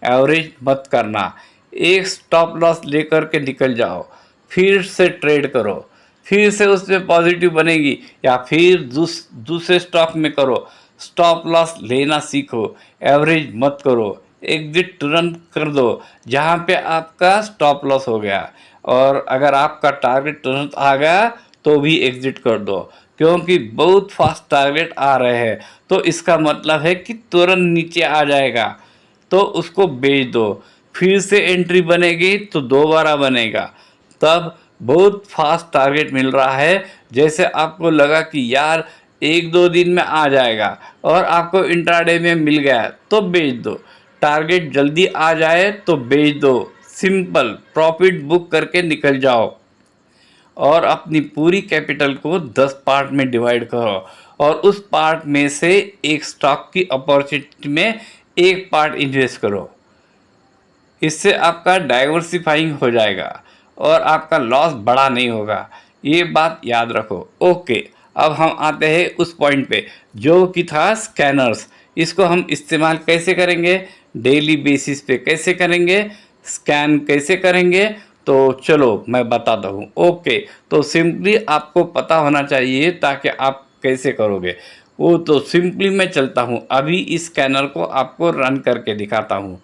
एवरेज मत करना। एक स्टॉप लॉस लेकर के निकल जाओ, फिर से ट्रेड करो, फिर से उसमें पॉजिटिव बनेगी, या फिर दूसरे स्टॉक में करो। स्टॉप लॉस लेना सीखो, एवरेज मत करो। एग्जिट तुरंत कर दो जहाँ पे आपका स्टॉप लॉस हो गया, और अगर आपका टारगेट तुरंत आ गया तो भी एग्जिट कर दो, क्योंकि बहुत फास्ट टारगेट आ रहे हैं, तो इसका मतलब है कि तुरंत नीचे आ जाएगा, तो उसको बेच दो। फिर से एंट्री बनेगी तो दोबारा बनेगा, तब बहुत फास्ट टारगेट मिल रहा है। जैसे आपको लगा कि यार 1-2 दिन में आ जाएगा और आपको इंट्राडे में मिल गया तो बेच दो। टारगेट जल्दी आ जाए तो बेच दो। सिंपल, प्रॉफिट बुक करके निकल जाओ और अपनी पूरी कैपिटल को 10 पार्ट में डिवाइड करो, और उस पार्ट में से एक स्टॉक की अपॉर्चुनिटी में एक पार्ट इन्वेस्ट करो। इससे आपका डाइवर्सिफाइंग हो जाएगा और आपका लॉस बड़ा नहीं होगा। ये बात याद रखो। ओके, अब हम आते हैं उस पॉइंट पे जो कि था स्कैनर्स। इसको हम इस्तेमाल कैसे करेंगे, डेली बेसिस पे कैसे करेंगे, स्कैन कैसे करेंगे, तो चलो मैं बताता हूँ। ओके, तो सिंपली आपको पता होना चाहिए ताकि आप कैसे करोगे। वो तो सिंपली मैं चलता हूँ, अभी इस स्कैनर को आपको रन करके दिखाता हूँ।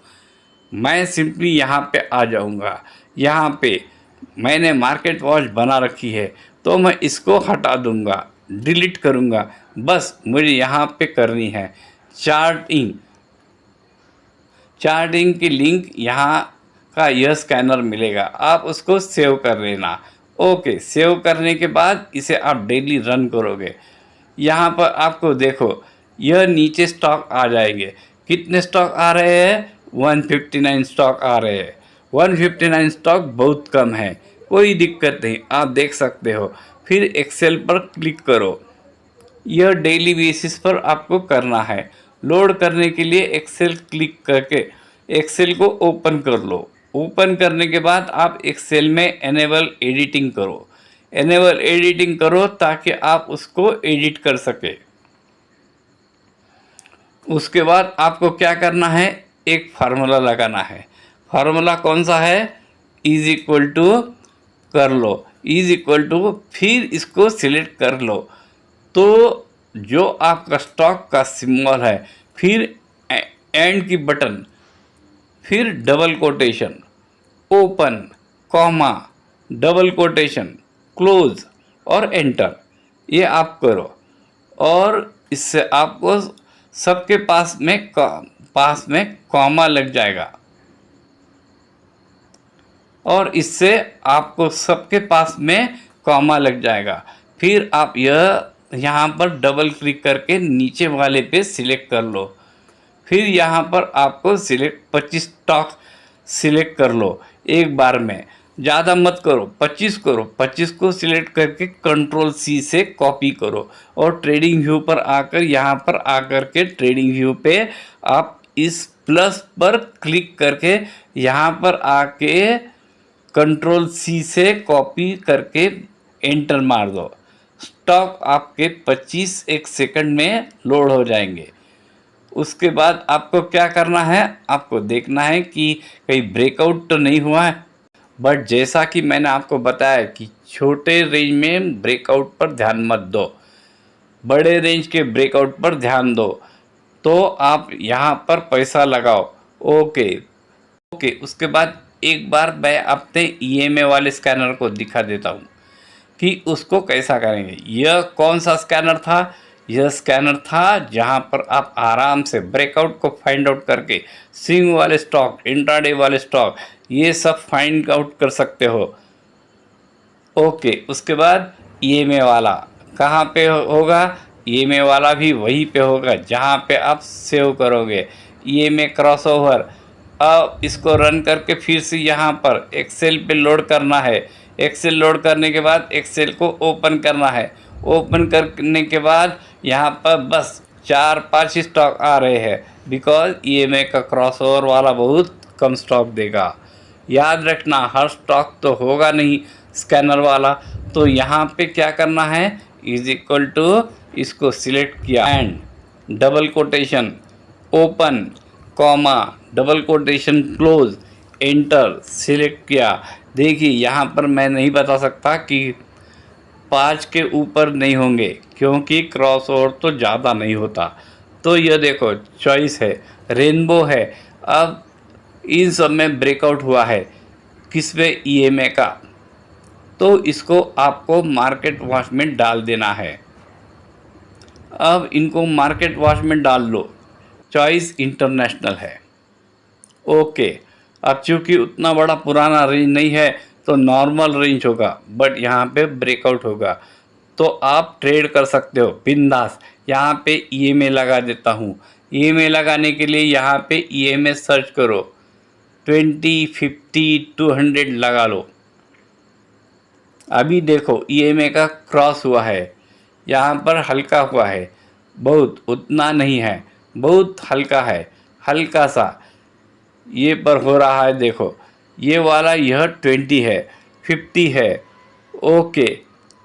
मैं सिंपली यहाँ पे आ जाऊँगा। यहाँ पे मैंने मार्केट वॉच बना रखी है, तो मैं इसको हटा दूँगा, डिलीट करूँगा। बस मुझे यहाँ पे करनी है चार्टिंग। चार्टिंग की लिंक यहाँ का यह स्कैनर मिलेगा, आप उसको सेव कर लेना। ओके, सेव करने के बाद इसे आप डेली रन करोगे। यहाँ पर आपको देखो यह नीचे स्टॉक आ जाएंगे। कितने स्टॉक आ रहे हैं? 159 स्टॉक आ रहे हैं। 159 स्टॉक बहुत कम है, कोई दिक्कत नहीं, आप देख सकते हो। फिर एक्सेल पर क्लिक करो। यह डेली बेसिस पर आपको करना है। लोड करने के लिए एक्सेल क्लिक करके एक्सेल को ओपन कर लो। ओपन करने के बाद आप एक्सेल में एनेबल एडिटिंग करो। एनेबल एडिटिंग करो ताकि आप उसको एडिट कर सके। उसके बाद आपको क्या करना है, एक फार्मूला लगाना है। फार्मूला कौन सा है? इज इक्वल टू कर लो, इज इक्वल टू, फिर इसको सिलेक्ट कर लो। तो जो आपका स्टॉक का सिंबल है, फिर एंड की बटन, फिर double quotation, open, comma, double quotation, close और एंटर, ये आप करो। और इससे आपको सबके पास में कॉमा लग जाएगा, और इससे आपको सबके पास में कॉमा लग जाएगा। फिर आप यहाँ पर डबल क्लिक करके नीचे वाले पे सिलेक्ट कर लो। फिर यहाँ पर आपको सिलेक्ट 25 स्टॉक सिलेक्ट कर लो एक बार में, ज़्यादा मत करो, 25 करो। 25 को सिलेक्ट करके कंट्रोल सी से कॉपी करो, और ट्रेडिंग व्यू पर आकर यहाँ पर आकर के ट्रेडिंग व्यू पे आप इस प्लस पर क्लिक करके यहाँ पर आके कंट्रोल सी से कॉपी करके एंटर मार दो। स्टॉक आपके 25 एक सेकंड में लोड हो जाएंगे। उसके बाद आपको क्या करना है, आपको देखना है कि कहीं ब्रेकआउट तो नहीं हुआ है। बट जैसा कि मैंने आपको बताया कि छोटे रेंज में ब्रेकआउट पर ध्यान मत दो, बड़े रेंज के ब्रेकआउट पर ध्यान दो, तो आप यहाँ पर पैसा लगाओ। ओके, उसके बाद एक बार मैं अपने ईएमए वाले स्कैनर को दिखा देता हूँ कि उसको कैसा करेंगे। यह कौन सा स्कैनर था? यह स्कैनर था जहां पर आप आराम से ब्रेकआउट को फाइंड आउट करके स्विंग वाले स्टॉक, इंट्राडे वाले स्टॉक, ये सब फाइंड आउट कर सकते हो। ओके, उसके बाद ईएमए वाला कहाँ पे होगा? ईएमए वाला भी वहीं पे होगा जहाँ पे आप सेव करोगे। EMA crossover. अब इसको रन करके फिर से यहाँ पर एक्सेल पे लोड करना है। एक्सेल लोड करने के बाद एक्सेल को ओपन करना है। ओपन करने के बाद यहाँ पर बस 4-5 स्टॉक आ रहे हैं, बिकॉज ईएमए का क्रॉसओवर वाला बहुत कम स्टॉक देगा। याद रखना, हर स्टॉक तो होगा नहीं, स्कैनर वाला। तो यहाँ पे क्या करना है, इज इक्वल टू, इसको सिलेक्ट किया and double quotation open comma double quotation close enter select किया। देखिए यहाँ पर मैं नहीं बता सकता कि 5 के ऊपर नहीं होंगे क्योंकि क्रॉस ओवर तो ज़्यादा नहीं होता। तो ये देखो चॉइस है, रेनबो है। अब इन सब में ब्रेकआउट हुआ है किस पे, ईएमए का। तो इसको आपको मार्केट वॉच में डाल देना है। अब इनको मार्केट वॉच में डाल लो, चॉइस इंटरनेशनल है। ओके, अब चूँकि उतना बड़ा पुराना रेंज नहीं है तो नॉर्मल रेंज होगा, बट यहाँ पे ब्रेकआउट होगा तो आप ट्रेड कर सकते हो बिंदास। यहाँ पे ईएमए लगा देता हूँ। ईएमए लगाने के लिए यहाँ पे ईएमए सर्च करो, 20, 50, 200 लगा लो। अभी देखो ईएमए का क्रॉस हुआ है, यहाँ पर हल्का हुआ है, बहुत उतना नहीं है, बहुत हल्का है, हल्का सा ये पर हो रहा है। देखो ये वाला यह 20 है, 50 है। ओके,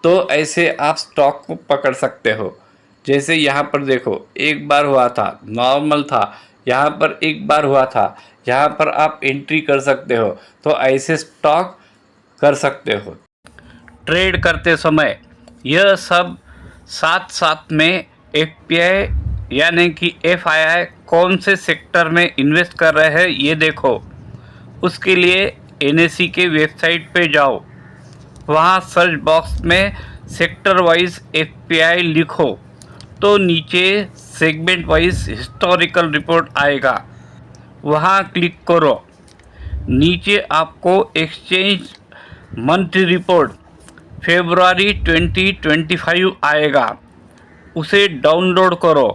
तो ऐसे आप स्टॉक को पकड़ सकते हो। जैसे यहाँ पर देखो एक बार हुआ था, नॉर्मल था, यहाँ पर एक बार हुआ था, यहाँ पर आप एंट्री कर सकते हो। तो ऐसे स्टॉक कर सकते हो। ट्रेड करते समय यह सब साथ साथ में एफपीआई यानी कि एफआईआई कौन से सेक्टर में इन्वेस्ट कर रहे हैं ये देखो। उसके लिए एनएसई के वेबसाइट पे जाओ, वहाँ सर्च बॉक्स में सेक्टर वाइज एफपीआई लिखो तो नीचे सेगमेंट वाइज हिस्टोरिकल रिपोर्ट आएगा, वहाँ क्लिक करो। नीचे आपको एक्सचेंज मंथली रिपोर्ट फरवरी 2025 आएगा, उसे डाउनलोड करो।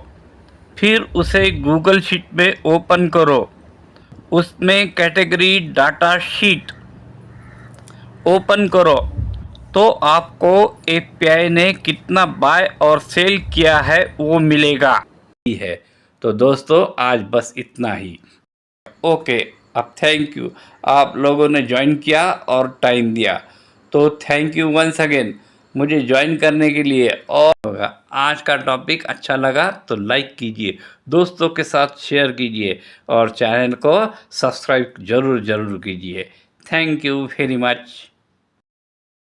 फिर उसे गूगल शीट में ओपन करो, उसमें कैटेगरी डाटा शीट ओपन करो तो आपको एफपीआई ने कितना बाय और सेल किया है वो मिलेगा। है तो दोस्तों आज बस इतना ही। ओके, अब थैंक यू, आप लोगों ने ज्वाइन किया और टाइम दिया, तो थैंक यू वंस अगेन मुझे ज्वाइन करने के लिए। और आज का टॉपिक अच्छा लगा तो लाइक कीजिए, दोस्तों के साथ शेयर कीजिए और चैनल को सब्सक्राइब ज़रूर कीजिए। Thank you very much.